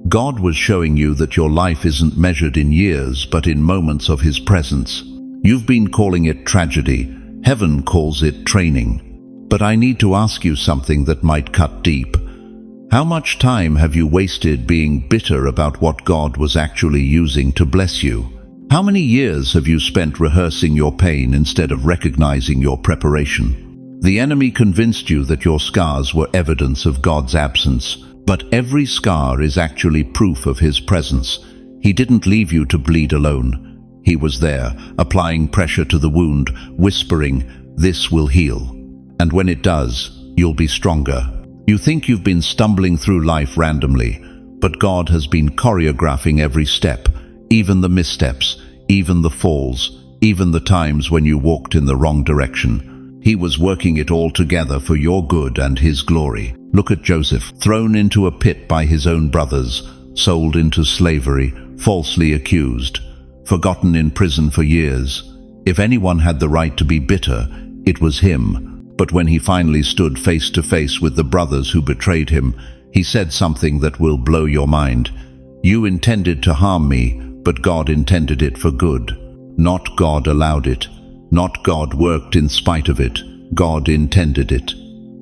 God was showing you that your life isn't measured in years but in moments of His presence. You've been calling it tragedy. Heaven calls it training. But I need to ask you something that might cut deep. How much time have you wasted being bitter about what God was actually using to bless you? How many years have you spent rehearsing your pain instead of recognizing your preparation? The enemy convinced you that your scars were evidence of God's absence, but every scar is actually proof of His presence. He didn't leave you to bleed alone. He was there, applying pressure to the wound, whispering, "This will heal. And when it does, you'll be stronger." You think you've been stumbling through life randomly, but God has been choreographing every step, even the missteps, even the falls, even the times when you walked in the wrong direction. He was working it all together for your good and his glory. Look at Joseph, thrown into a pit by his own brothers, sold into slavery, falsely accused, forgotten in prison for years. If anyone had the right to be bitter, it was him. But when he finally stood face to face with the brothers who betrayed him, he said something that will blow your mind. You intended to harm me, but God intended it for good. Not God allowed it. Not God worked in spite of it. God intended it.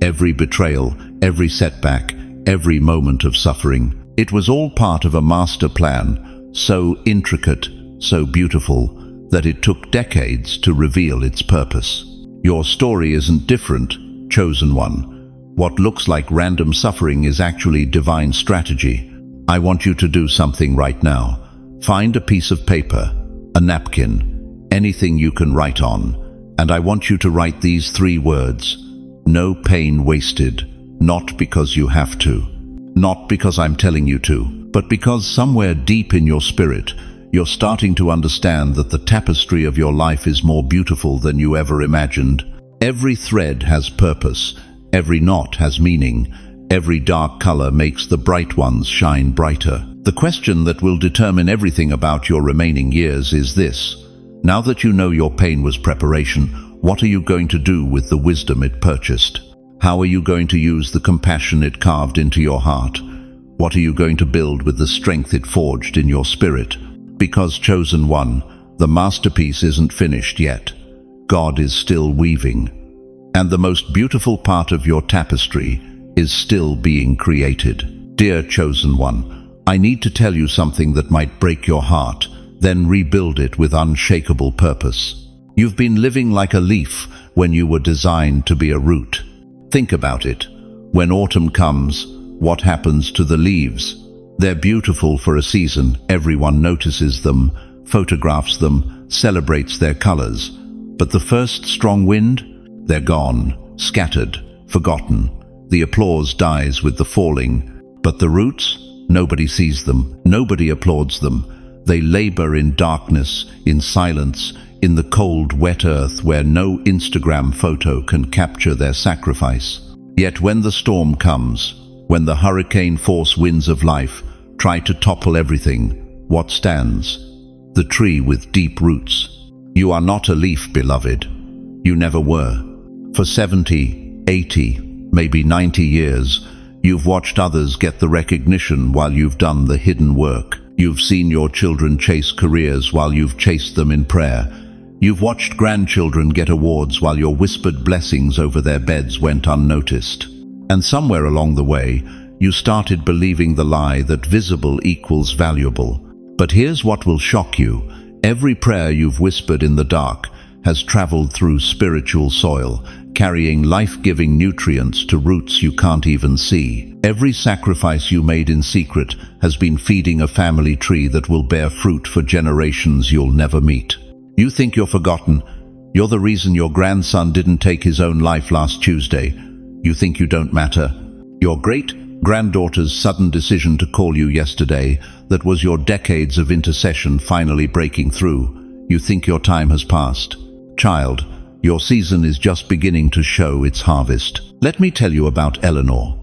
Every betrayal, every setback, every moment of suffering. It was all part of a master plan, so intricate, so beautiful, that it took decades to reveal its purpose. Your story isn't different, chosen one. What looks like random suffering is actually divine strategy. I want you to do something right now. Find a piece of paper, a napkin, anything you can write on, and I want you to write these 3 words. No pain wasted, not because you have to, not because I'm telling you to, but because somewhere deep in your spirit, you're starting to understand that the tapestry of your life is more beautiful than you ever imagined. Every thread has purpose, every knot has meaning, every dark color makes the bright ones shine brighter. The question that will determine everything about your remaining years is this. Now that you know your pain was preparation, what are you going to do with the wisdom it purchased? How are you going to use the compassion it carved into your heart? What are you going to build with the strength it forged in your spirit? Because, chosen one, the masterpiece isn't finished yet. God is still weaving. And the most beautiful part of your tapestry is still being created. Dear chosen one, I need to tell you something that might break your heart, then rebuild it with unshakable purpose. You've been living like a leaf when you were designed to be a root. Think about it. When autumn comes, what happens to the leaves? They're beautiful for a season. Everyone notices them, photographs them, celebrates their colors. But the first strong wind? They're gone, scattered, forgotten. The applause dies with the falling. But the roots? Nobody sees them. Nobody applauds them. They labor in darkness, in silence, in the cold, wet earth where no Instagram photo can capture their sacrifice. Yet when the storm comes, when the hurricane-force winds of life try to topple everything, what stands? The tree with deep roots. You are not a leaf, beloved. You never were. For 70, 80, maybe 90 years, you've watched others get the recognition while you've done the hidden work. You've seen your children chase careers while you've chased them in prayer. You've watched grandchildren get awards while your whispered blessings over their beds went unnoticed. And somewhere along the way, you started believing the lie that visible equals valuable. But here's what will shock you. Every prayer you've whispered in the dark has traveled through spiritual soil, carrying life-giving nutrients to roots you can't even see. Every sacrifice you made in secret has been feeding a family tree that will bear fruit for generations you'll never meet. You think you're forgotten. You're the reason your grandson didn't take his own life last Tuesday. You think you don't matter. Your great-granddaughter's sudden decision to call you yesterday, that was your decades of intercession finally breaking through. You think your time has passed. Child, your season is just beginning to show its harvest. Let me tell you about Eleanor.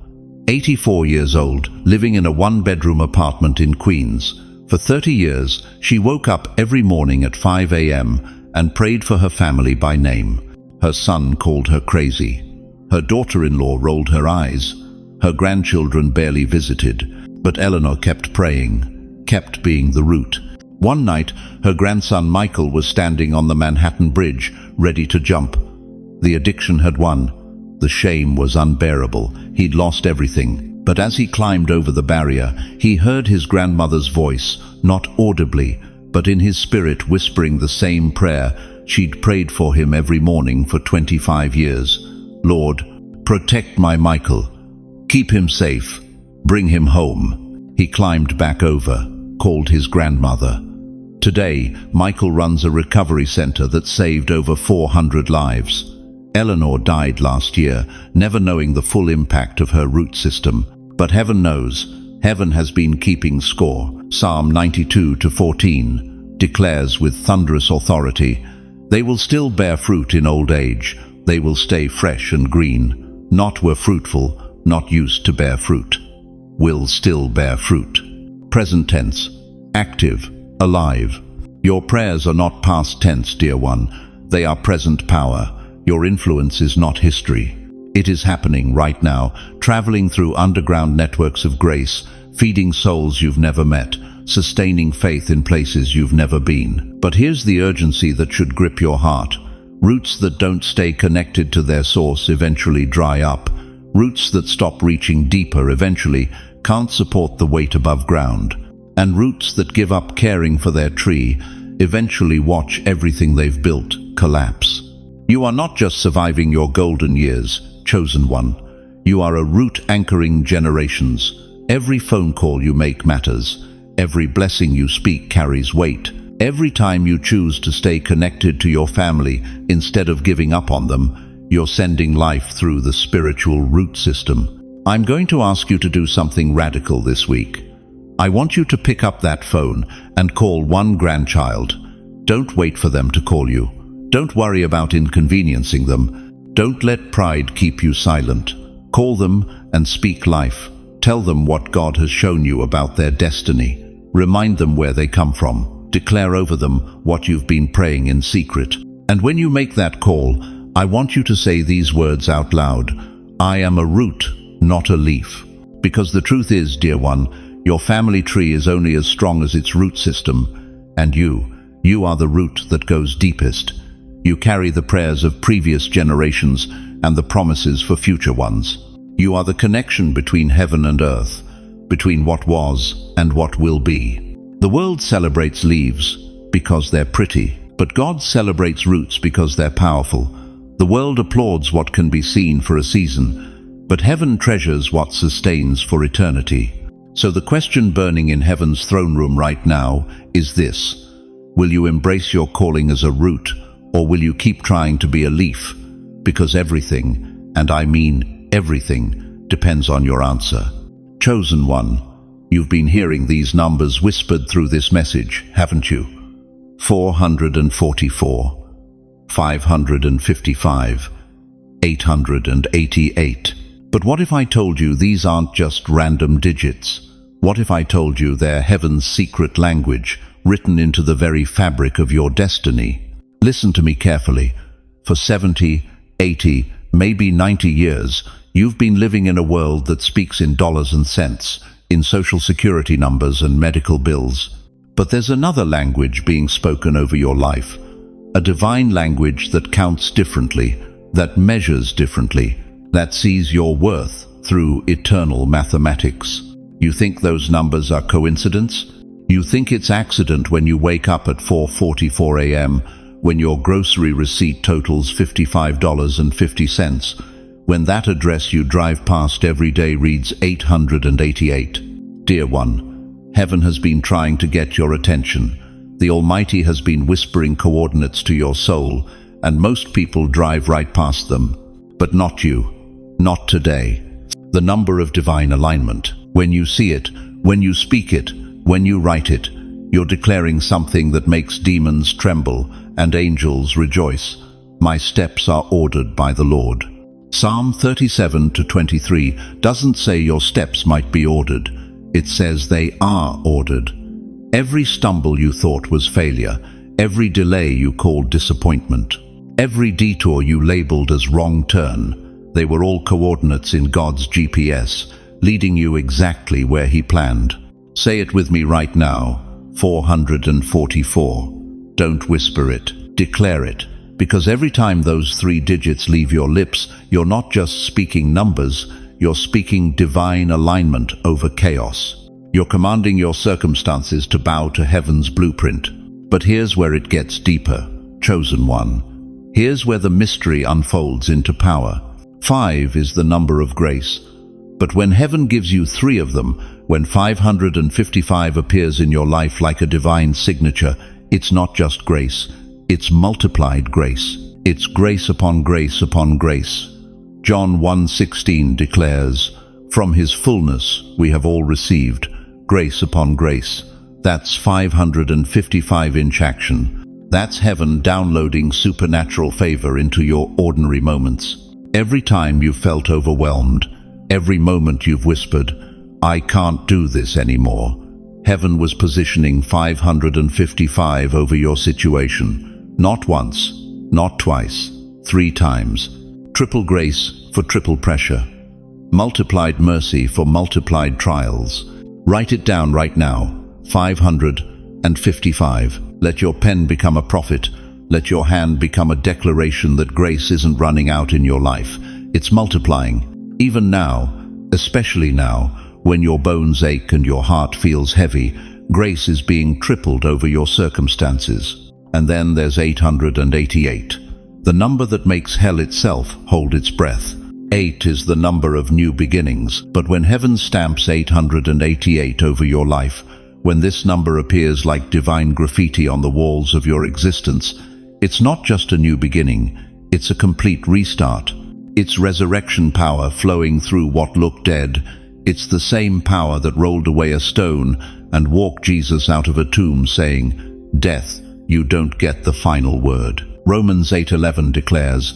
84 years old, living in a 1-bedroom apartment in Queens. For 30 years, she woke up every morning at 5 a.m. and prayed for her family by name. Her son called her crazy. Her daughter-in-law rolled her eyes. Her grandchildren barely visited. But Eleanor kept praying, kept being the root. One night, her grandson Michael was standing on the Manhattan Bridge, ready to jump. The addiction had won. The shame was unbearable. He'd lost everything. But as he climbed over the barrier, he heard his grandmother's voice, not audibly, but in his spirit whispering the same prayer she'd prayed for him every morning for 25 years. Lord, protect my Michael. Keep him safe. Bring him home. He climbed back over, called his grandmother. Today, Michael runs a recovery center that saved over 400 lives. Eleanor died last year, never knowing the full impact of her root system. But heaven knows, heaven has been keeping score. Psalm 92:14 declares with thunderous authority, "They will still bear fruit in old age. They will stay fresh and green, not were fruitful, not used to bear fruit. Will still bear fruit. Present tense, active, alive. Your prayers are not past tense, dear one. They are present power. Your influence is not history. It is happening right now, traveling through underground networks of grace, feeding souls you've never met, sustaining faith in places you've never been. But here's the urgency that should grip your heart. Roots that don't stay connected to their source eventually dry up. Roots that stop reaching deeper eventually can't support the weight above ground. And roots that give up caring for their tree eventually watch everything they've built collapse. You are not just surviving your golden years, chosen one. You are a root anchoring generations. Every phone call you make matters. Every blessing you speak carries weight. Every time you choose to stay connected to your family instead of giving up on them, you're sending life through the spiritual root system. I'm going to ask you to do something radical this week. I want you to pick up that phone and call one grandchild. Don't wait for them to call you. Don't worry about inconveniencing them. Don't let pride keep you silent. Call them and speak life. Tell them what God has shown you about their destiny. Remind them where they come from. Declare over them what you've been praying in secret. And when you make that call, I want you to say these words out loud. I am a root, not a leaf. Because the truth is, dear one, your family tree is only as strong as its root system. And you are the root that goes deepest. You carry the prayers of previous generations and the promises for future ones. You are the connection between heaven and earth, between what was and what will be. The world celebrates leaves because they're pretty, but God celebrates roots because they're powerful. The world applauds what can be seen for a season, but heaven treasures what sustains for eternity. So the question burning in heaven's throne room right now is this: will you embrace your calling as a root, or will you keep trying to be a leaf? Because everything, and I mean everything, depends on your answer. Chosen one, you've been hearing these numbers whispered through this message, haven't you? 444, 555, 888. But what if I told you these aren't just random digits? What if I told you they're heaven's secret language, written into the very fabric of your destiny? Listen to me carefully. For 70, 80, maybe 90 years, you've been living in a world that speaks in dollars and cents, in social security numbers and medical bills. But there's another language being spoken over your life, a divine language that counts differently, that measures differently, that sees your worth through eternal mathematics. You think those numbers are coincidence? You think it's accident when you wake up at 4:44 a.m., when your grocery receipt totals $55.50, when that address you drive past every day reads 888. Dear one, heaven has been trying to get your attention. The Almighty has been whispering coordinates to your soul, and most people drive right past them. But not you. Not today. The number of divine alignment. When you see it, when you speak it, when you write it, you're declaring something that makes demons tremble and angels rejoice. My steps are ordered by the Lord. Psalm 37:23 doesn't say your steps might be ordered. It says they are ordered. Every stumble you thought was failure, every delay you called disappointment, every detour you labeled as wrong turn, they were all coordinates in God's GPS, leading you exactly where He planned. Say it with me right now. 444. Don't whisper it, declare it. Because every time those 3 digits leave your lips, you're not just speaking numbers, you're speaking divine alignment over chaos. You're commanding your circumstances to bow to heaven's blueprint. But here's where it gets deeper, chosen one. Here's where the mystery unfolds into power. 5 is the number of grace. But when heaven gives you 3 of them, when 555 appears in your life like a divine signature, it's not just grace, it's multiplied grace. It's grace upon grace upon grace. John 1:16 declares, "From His fullness we have all received, grace upon grace." That's 555-inch action. That's heaven downloading supernatural favor into your ordinary moments. Every time you've felt overwhelmed, every moment you've whispered, "I can't do this anymore," heaven was positioning 555 over your situation. Not once, not twice, 3 times. Triple grace for triple pressure. Multiplied mercy for multiplied trials. Write it down right now. 555. Let your pen become a prophet. Let your hand become a declaration that grace isn't running out in your life. It's multiplying. Even now, especially now, when your bones ache and your heart feels heavy, grace is being tripled over your circumstances. And then there's 888. The number that makes hell itself hold its breath. 8 is the number of new beginnings, but when heaven stamps 888 over your life, when this number appears like divine graffiti on the walls of your existence, it's not just a new beginning, it's a complete restart. It's resurrection power flowing through what looked dead. It's the same power that rolled away a stone and walked Jesus out of a tomb saying, "Death, you don't get the final word." Romans 8:11 declares,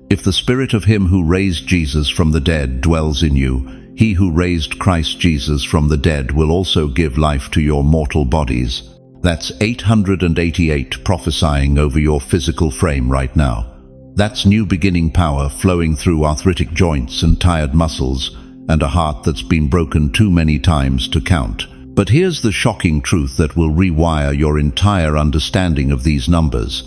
"If the spirit of him who raised Jesus from the dead dwells in you, he who raised Christ Jesus from the dead will also give life to your mortal bodies." That's 888 prophesying over your physical frame right now. That's new beginning power flowing through arthritic joints and tired muscles, and a heart that's been broken too many times to count. But here's the shocking truth that will rewire your entire understanding of these numbers.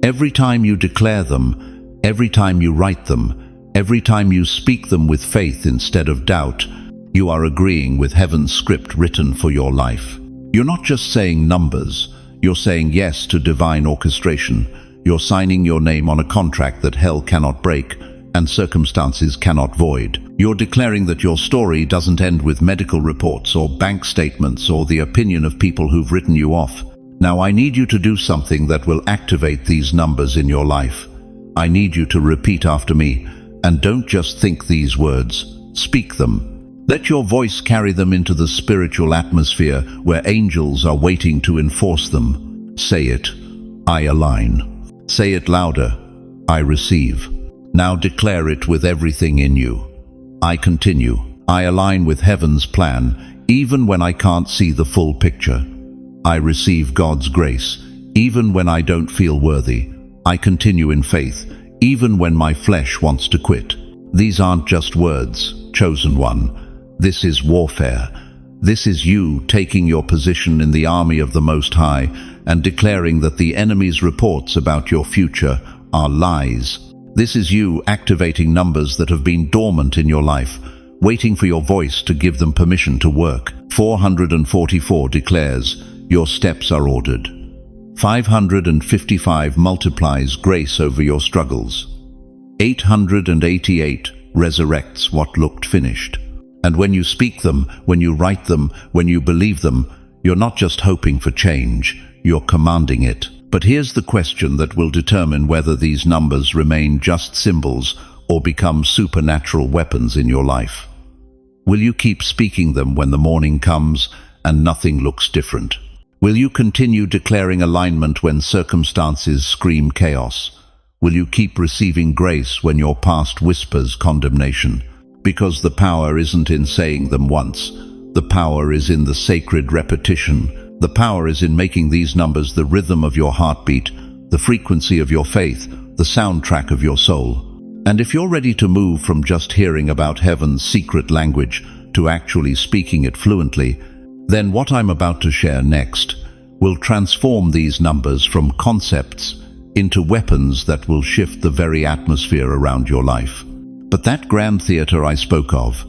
Every time you declare them, every time you write them, every time you speak them with faith instead of doubt, you are agreeing with heaven's script written for your life. You're not just saying numbers, you're saying yes to divine orchestration. You're signing your name on a contract that hell cannot break and circumstances cannot void. You're declaring that your story doesn't end with medical reports or bank statements or the opinion of people who've written you off. Now I need you to do something that will activate these numbers in your life. I need you to repeat after me, and don't just think these words, speak them. Let your voice carry them into the spiritual atmosphere where angels are waiting to enforce them. Say it, I align. Say it louder, I receive. Now declare it with everything in you. I continue. I align with heaven's plan, even when I can't see the full picture. I receive God's grace, even when I don't feel worthy. I continue in faith, even when my flesh wants to quit. These aren't just words, chosen one. This is warfare. This is you taking your position in the army of the Most High and declaring that the enemy's reports about your future are lies. This is you activating numbers that have been dormant in your life, waiting for your voice to give them permission to work. 444 declares, your steps are ordered. 555 multiplies grace over your struggles. 888 resurrects what looked finished. And when you speak them, when you write them, when you believe them, you're not just hoping for change, you're commanding it. But here's the question that will determine whether these numbers remain just symbols or become supernatural weapons in your life. Will you keep speaking them when the morning comes and nothing looks different? Will you continue declaring alignment when circumstances scream chaos? Will you keep receiving grace when your past whispers condemnation? Because the power isn't in saying them once. The power is in the sacred repetition. The power is in making these numbers the rhythm of your heartbeat, the frequency of your faith, the soundtrack of your soul. And if you're ready to move from just hearing about heaven's secret language to actually speaking it fluently, then what I'm about to share next will transform these numbers from concepts into weapons that will shift the very atmosphere around your life. But that grand theater I spoke of,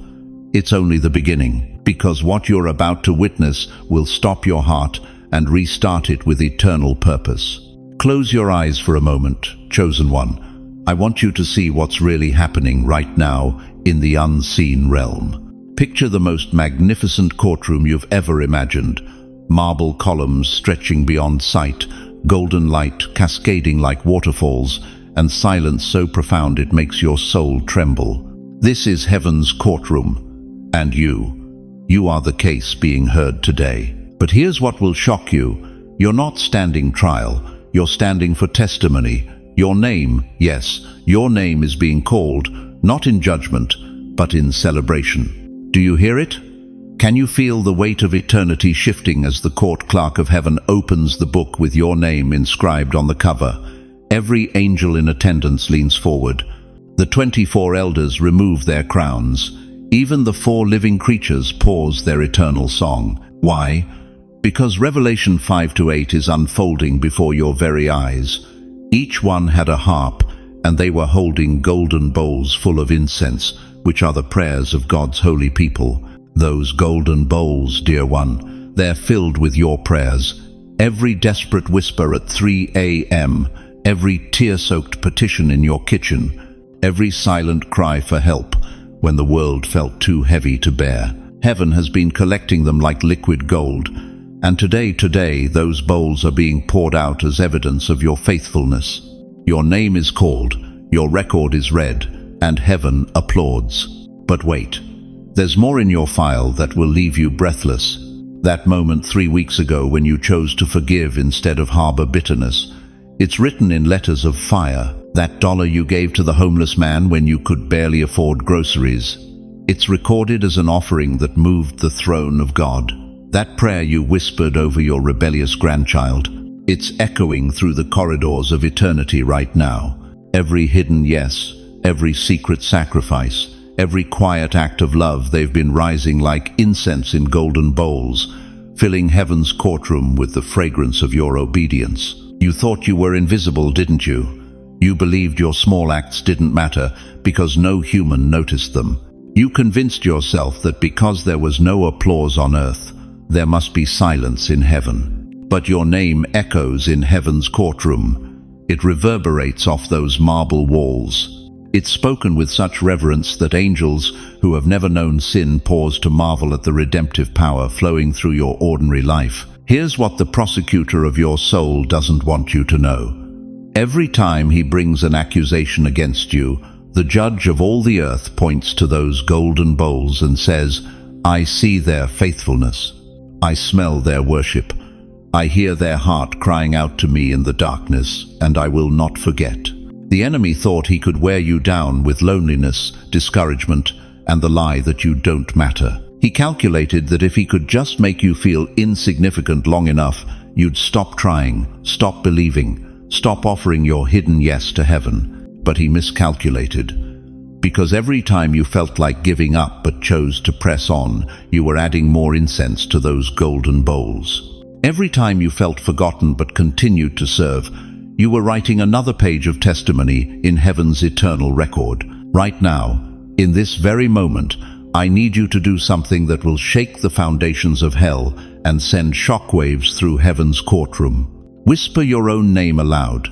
it's only the beginning, because what you're about to witness will stop your heart and restart it with eternal purpose. Close your eyes for a moment, chosen one. I want you to see what's really happening right now in the unseen realm. Picture the most magnificent courtroom you've ever imagined. Marble columns stretching beyond sight, golden light cascading like waterfalls, and silence so profound it makes your soul tremble. This is heaven's courtroom. And you are the case being heard today. But here's what will shock you. You're not standing trial. You're standing for testimony. Your name, yes, your name is being called, not in judgment, but in celebration. Do you hear it? Can you feel the weight of eternity shifting as the court clerk of heaven opens the book with your name inscribed on the cover? Every angel in attendance leans forward. The 24 elders remove their crowns. Even the 4 living creatures pause their eternal song. Why? Because Revelation 5-8 is unfolding before your very eyes. Each one had a harp, and they were holding golden bowls full of incense, which are the prayers of God's holy people. Those golden bowls, dear one, they're filled with your prayers. Every desperate whisper at 3 a.m., every tear-soaked petition in your kitchen, every silent cry for help when the world felt too heavy to bear. Heaven has been collecting them like liquid gold, and today, those bowls are being poured out as evidence of your faithfulness. Your name is called, your record is read, and heaven applauds. But wait, there's more in your file that will leave you breathless. That moment 3 weeks ago when you chose to forgive instead of harbor bitterness. It's written in letters of fire. That dollar you gave to the homeless man when you could barely afford groceries. It's recorded as an offering that moved the throne of God. That prayer you whispered over your rebellious grandchild. It's echoing through the corridors of eternity right now. Every hidden yes, every secret sacrifice, every quiet act of love, they've been rising like incense in golden bowls, filling heaven's courtroom with the fragrance of your obedience. You thought you were invisible, didn't you? You believed your small acts didn't matter because no human noticed them. You convinced yourself that because there was no applause on earth, there must be silence in heaven. But your name echoes in heaven's courtroom. It reverberates off those marble walls. It's spoken with such reverence that angels who have never known sin pause to marvel at the redemptive power flowing through your ordinary life. Here's what the prosecutor of your soul doesn't want you to know. Every time he brings an accusation against you, the judge of all the earth points to those golden bowls and says, I see their faithfulness. I smell their worship. I hear their heart crying out to me in the darkness, and I will not forget. The enemy thought he could wear you down with loneliness, discouragement, and the lie that you don't matter. He calculated that if he could just make you feel insignificant long enough, you'd stop trying, stop believing, stop offering your hidden yes to heaven. But he miscalculated. Because every time you felt like giving up but chose to press on, you were adding more incense to those golden bowls. Every time you felt forgotten but continued to serve, you were writing another page of testimony in heaven's eternal record. Right now, in this very moment, I need you to do something that will shake the foundations of hell and send shockwaves through heaven's courtroom. Whisper your own name aloud.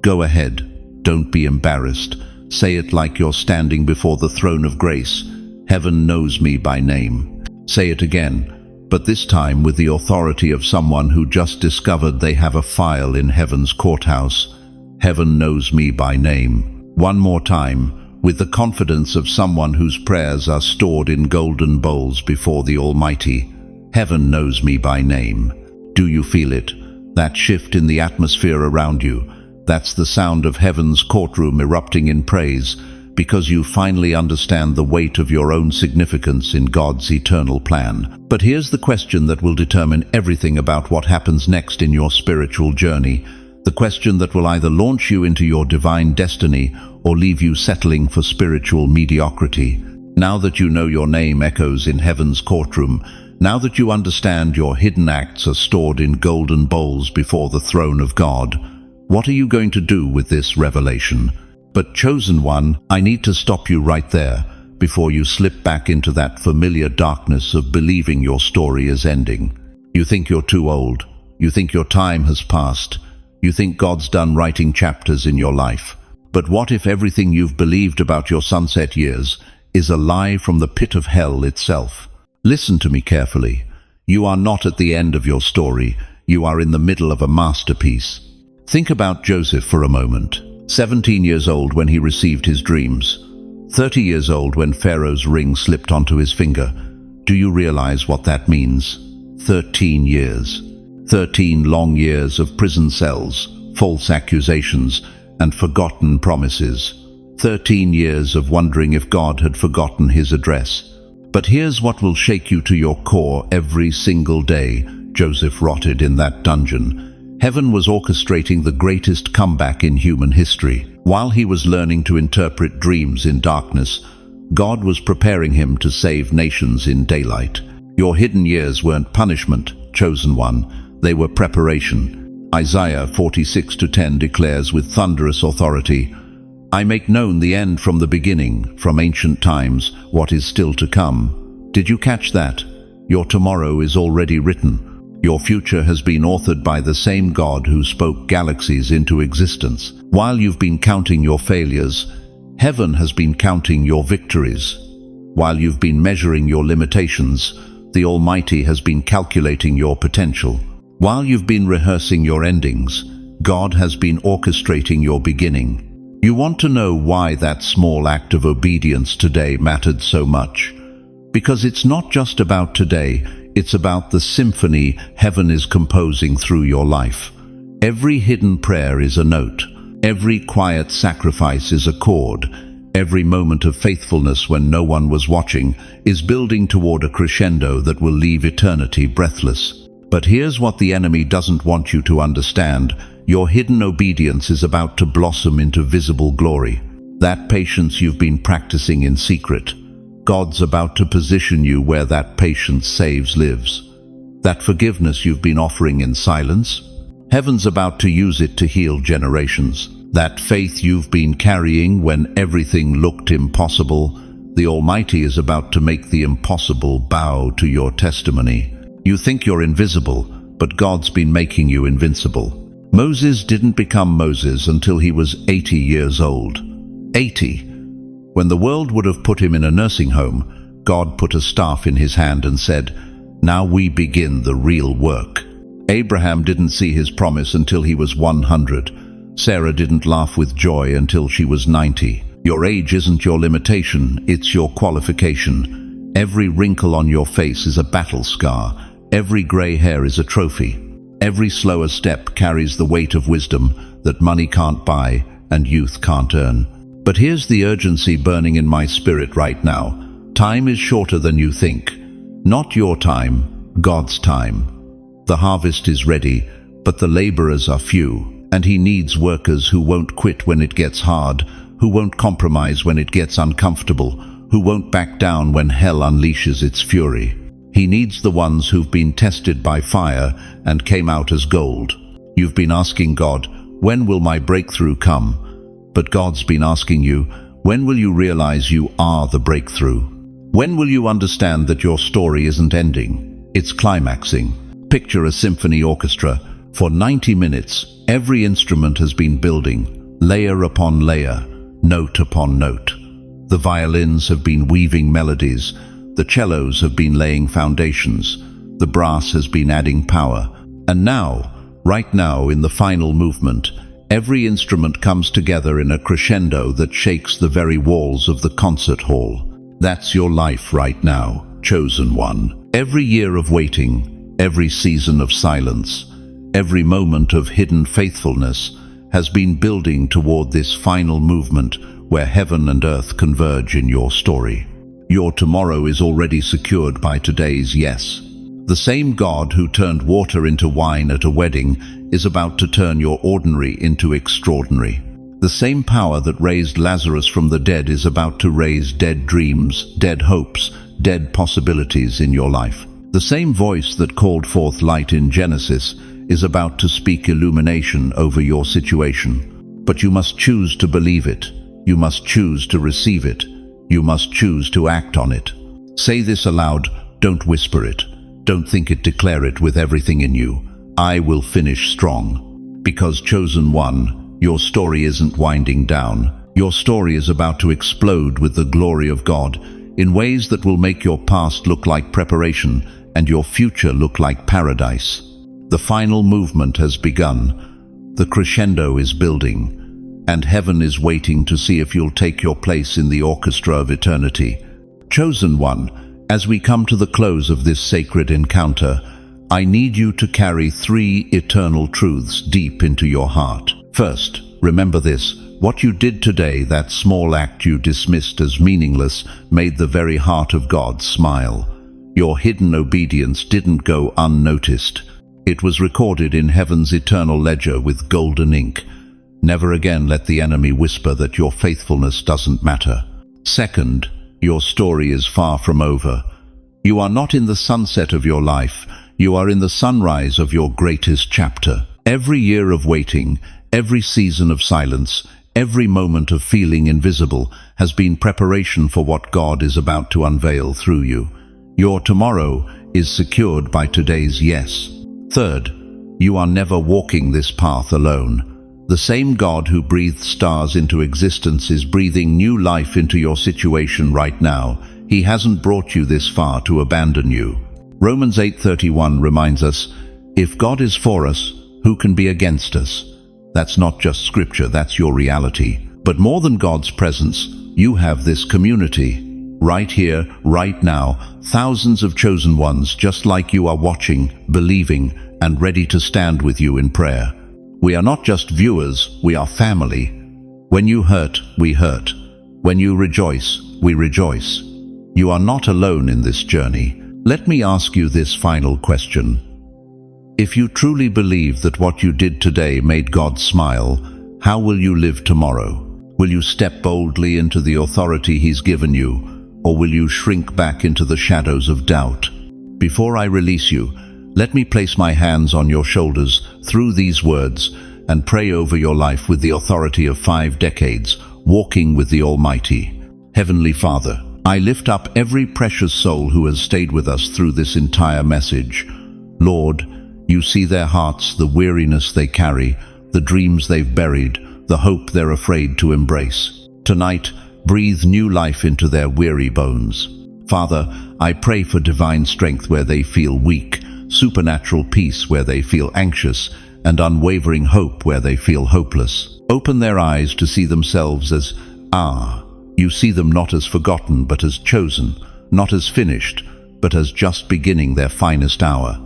Go ahead. Don't be embarrassed. Say it like you're standing before the throne of grace. Heaven knows me by name. Say it again, but this time with the authority of someone who just discovered they have a file in heaven's courthouse. Heaven knows me by name. One more time, with the confidence of someone whose prayers are stored in golden bowls before the Almighty. Heaven knows me by name. Do you feel it? That shift in the atmosphere around you? That's the sound of heaven's courtroom erupting in praise, because you finally understand the weight of your own significance in God's eternal plan. But here's the question that will determine everything about what happens next in your spiritual journey. The question that will either launch you into your divine destiny or leave you settling for spiritual mediocrity. Now that you know your name echoes in heaven's courtroom, now that you understand your hidden acts are stored in golden bowls before the throne of God, what are you going to do with this revelation? But chosen one, I need to stop you right there before you slip back into that familiar darkness of believing your story is ending. You think you're too old. You think your time has passed. You think God's done writing chapters in your life. But what if everything you've believed about your sunset years is a lie from the pit of hell itself? Listen to me carefully. You are not at the end of your story. You are in the middle of a masterpiece. Think about Joseph for a moment. 17 years old when he received his dreams. 30 years old when Pharaoh's ring slipped onto his finger. Do you realize what that means? 13 years. 13 long years of prison cells, false accusations, and forgotten promises. 13 years of wondering if God had forgotten his address. But here's what will shake you to your core every single day. Joseph rotted in that dungeon. Heaven was orchestrating the greatest comeback in human history. While he was learning to interpret dreams in darkness, God was preparing him to save nations in daylight. Your hidden years weren't punishment, chosen one. They were preparation. Isaiah 46:10 declares with thunderous authority, I make known the end from the beginning, from ancient times, what is still to come. Did you catch that? Your tomorrow is already written. Your future has been authored by the same God who spoke galaxies into existence. While you've been counting your failures, heaven has been counting your victories. While you've been measuring your limitations, the Almighty has been calculating your potential. While you've been rehearsing your endings, God has been orchestrating your beginning. You want to know why that small act of obedience today mattered so much? Because it's not just about today, it's about the symphony heaven is composing through your life. Every hidden prayer is a note. Every quiet sacrifice is a chord. Every moment of faithfulness when no one was watching is building toward a crescendo that will leave eternity breathless. But here's what the enemy doesn't want you to understand. Your hidden obedience is about to blossom into visible glory. That patience you've been practicing in secret, God's about to position you where that patience saves lives. That forgiveness you've been offering in silence, heaven's about to use it to heal generations. That faith you've been carrying when everything looked impossible, the Almighty is about to make the impossible bow to your testimony. You think you're invisible, but God's been making you invincible. Moses didn't become Moses until he was 80 years old. 80. When the world would have put him in a nursing home, God put a staff in his hand and said, now we begin the real work. Abraham didn't see his promise until he was 100. Sarah didn't laugh with joy until she was 90. Your age isn't your limitation, it's your qualification. Every wrinkle on your face is a battle scar. Every gray hair is a trophy. Every slower step carries the weight of wisdom that money can't buy and youth can't earn. But here's the urgency burning in my spirit right now. Time is shorter than you think. Not your time, God's time. The harvest is ready, but the laborers are few, and he needs workers who won't quit when it gets hard, who won't compromise when it gets uncomfortable, who won't back down when hell unleashes its fury. He needs the ones who've been tested by fire and came out as gold. You've been asking God, when will my breakthrough come? But God's been asking you, when will you realize you are the breakthrough? When will you understand that your story isn't ending? It's climaxing. Picture a symphony orchestra. For 90 minutes, every instrument has been building, layer upon layer, note upon note. The violins have been weaving melodies. The cellos have been laying foundations, the brass has been adding power, and now, right now in the final movement, every instrument comes together in a crescendo that shakes the very walls of the concert hall. That's your life right now, chosen one. Every year of waiting, every season of silence, every moment of hidden faithfulness has been building toward this final movement where heaven and earth converge in your story. Your tomorrow is already secured by today's yes. The same God who turned water into wine at a wedding is about to turn your ordinary into extraordinary. The same power that raised Lazarus from the dead is about to raise dead dreams, dead hopes, dead possibilities in your life. The same voice that called forth light in Genesis is about to speak illumination over your situation. But you must choose to believe it. You must choose to receive it. You must choose to act on it. Say this aloud, don't whisper it. Don't think it, declare it with everything in you. I will finish strong. Because chosen one, your story isn't winding down. Your story is about to explode with the glory of God in ways that will make your past look like preparation and your future look like paradise. The final movement has begun. The crescendo is building. And heaven is waiting to see if you'll take your place in the orchestra of eternity. Chosen one, as we come to the close of this sacred encounter, I need you to carry 3 eternal truths deep into your heart. First, remember this: what you did today, that small act you dismissed as meaningless, made the very heart of God smile. Your hidden obedience didn't go unnoticed. It was recorded in heaven's eternal ledger with golden ink. Never again let the enemy whisper that your faithfulness doesn't matter. Second, your story is far from over. You are not in the sunset of your life. You are in the sunrise of your greatest chapter. Every year of waiting, every season of silence, every moment of feeling invisible has been preparation for what God is about to unveil through you. Your tomorrow is secured by today's yes. Third, you are never walking this path alone. The same God who breathed stars into existence is breathing new life into your situation right now. He hasn't brought you this far to abandon you. Romans 8:31 reminds us, if God is for us, who can be against us? That's not just scripture, that's your reality. But more than God's presence, you have this community. Right here, right now, thousands of chosen ones just like you are watching, believing, and ready to stand with you in prayer. We are not just viewers, we are family. When you hurt, we hurt. When you rejoice, we rejoice. You are not alone in this journey. Let me ask you this final question. If you truly believe that what you did today made God smile, how will you live tomorrow? Will you step boldly into the authority He's given you, or will you shrink back into the shadows of doubt? Before I release you, let me place my hands on your shoulders through these words and pray over your life with the authority of 5 decades, walking with the Almighty. Heavenly Father, I lift up every precious soul who has stayed with us through this entire message. Lord, you see their hearts, the weariness they carry, the dreams they've buried, the hope they're afraid to embrace. Tonight, breathe new life into their weary bones. Father, I pray for divine strength where they feel weak, supernatural peace where they feel anxious, and unwavering hope where they feel hopeless. Open their eyes to see themselves as, you see them not as forgotten but as chosen, not as finished, but as just beginning their finest hour.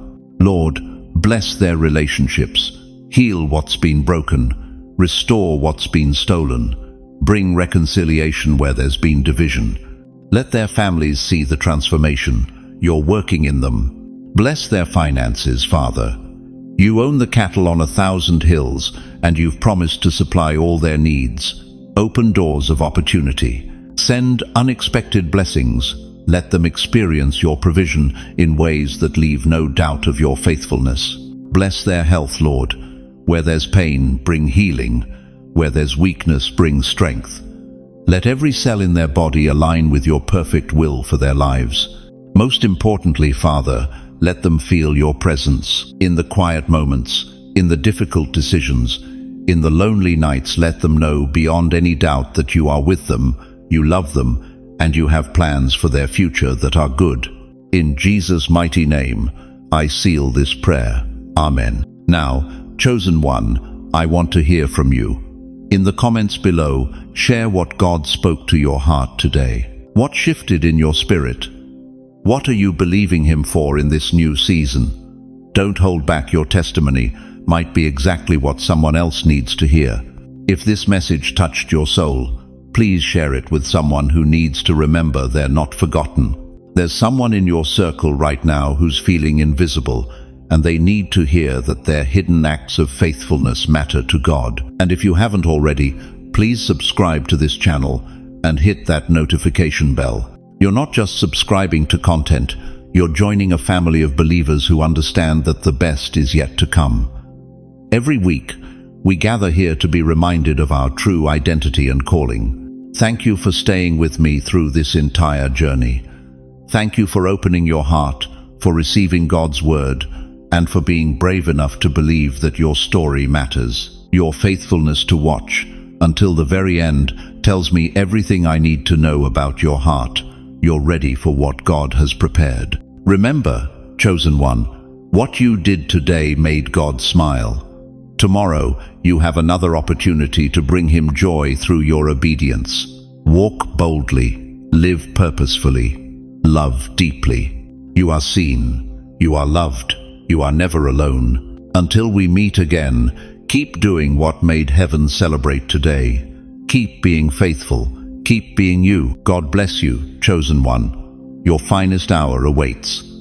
Lord, bless their relationships, heal what's been broken, restore what's been stolen, bring reconciliation where there's been division. Let their families see the transformation. You're working in them. Bless their finances, Father. You own the cattle on 1,000 hills, and you've promised to supply all their needs. Open doors of opportunity. Send unexpected blessings. Let them experience your provision in ways that leave no doubt of your faithfulness. Bless their health, Lord. Where there's pain, bring healing. Where there's weakness, bring strength. Let every cell in their body align with your perfect will for their lives. Most importantly, Father, let them feel your presence in the quiet moments, in the difficult decisions, in the lonely nights. Let them know beyond any doubt that you are with them, you love them, and you have plans for their future that are good. In Jesus' mighty name, I seal this prayer. Amen. Now, chosen one, I want to hear from you. In the comments below, share what God spoke to your heart today. What shifted in your spirit? What are you believing Him for in this new season? Don't hold back. Your testimony might be exactly what someone else needs to hear. If this message touched your soul, please share it with someone who needs to remember they're not forgotten. There's someone in your circle right now who's feeling invisible, and they need to hear that their hidden acts of faithfulness matter to God. And if you haven't already, please subscribe to this channel and hit that notification bell. You're not just subscribing to content, you're joining a family of believers who understand that the best is yet to come. Every week, we gather here to be reminded of our true identity and calling. Thank you for staying with me through this entire journey. Thank you for opening your heart, for receiving God's word, and for being brave enough to believe that your story matters. Your faithfulness to watch until the very end tells me everything I need to know about your heart. You're ready for what God has prepared. Remember, chosen one, what you did today made God smile. Tomorrow, you have another opportunity to bring Him joy through your obedience. Walk boldly, live purposefully, love deeply. You are seen, you are loved, You are never alone. Until we meet again, keep doing what made heaven celebrate today. Keep being faithful. Keep being you. God bless you, chosen one. Your finest hour awaits.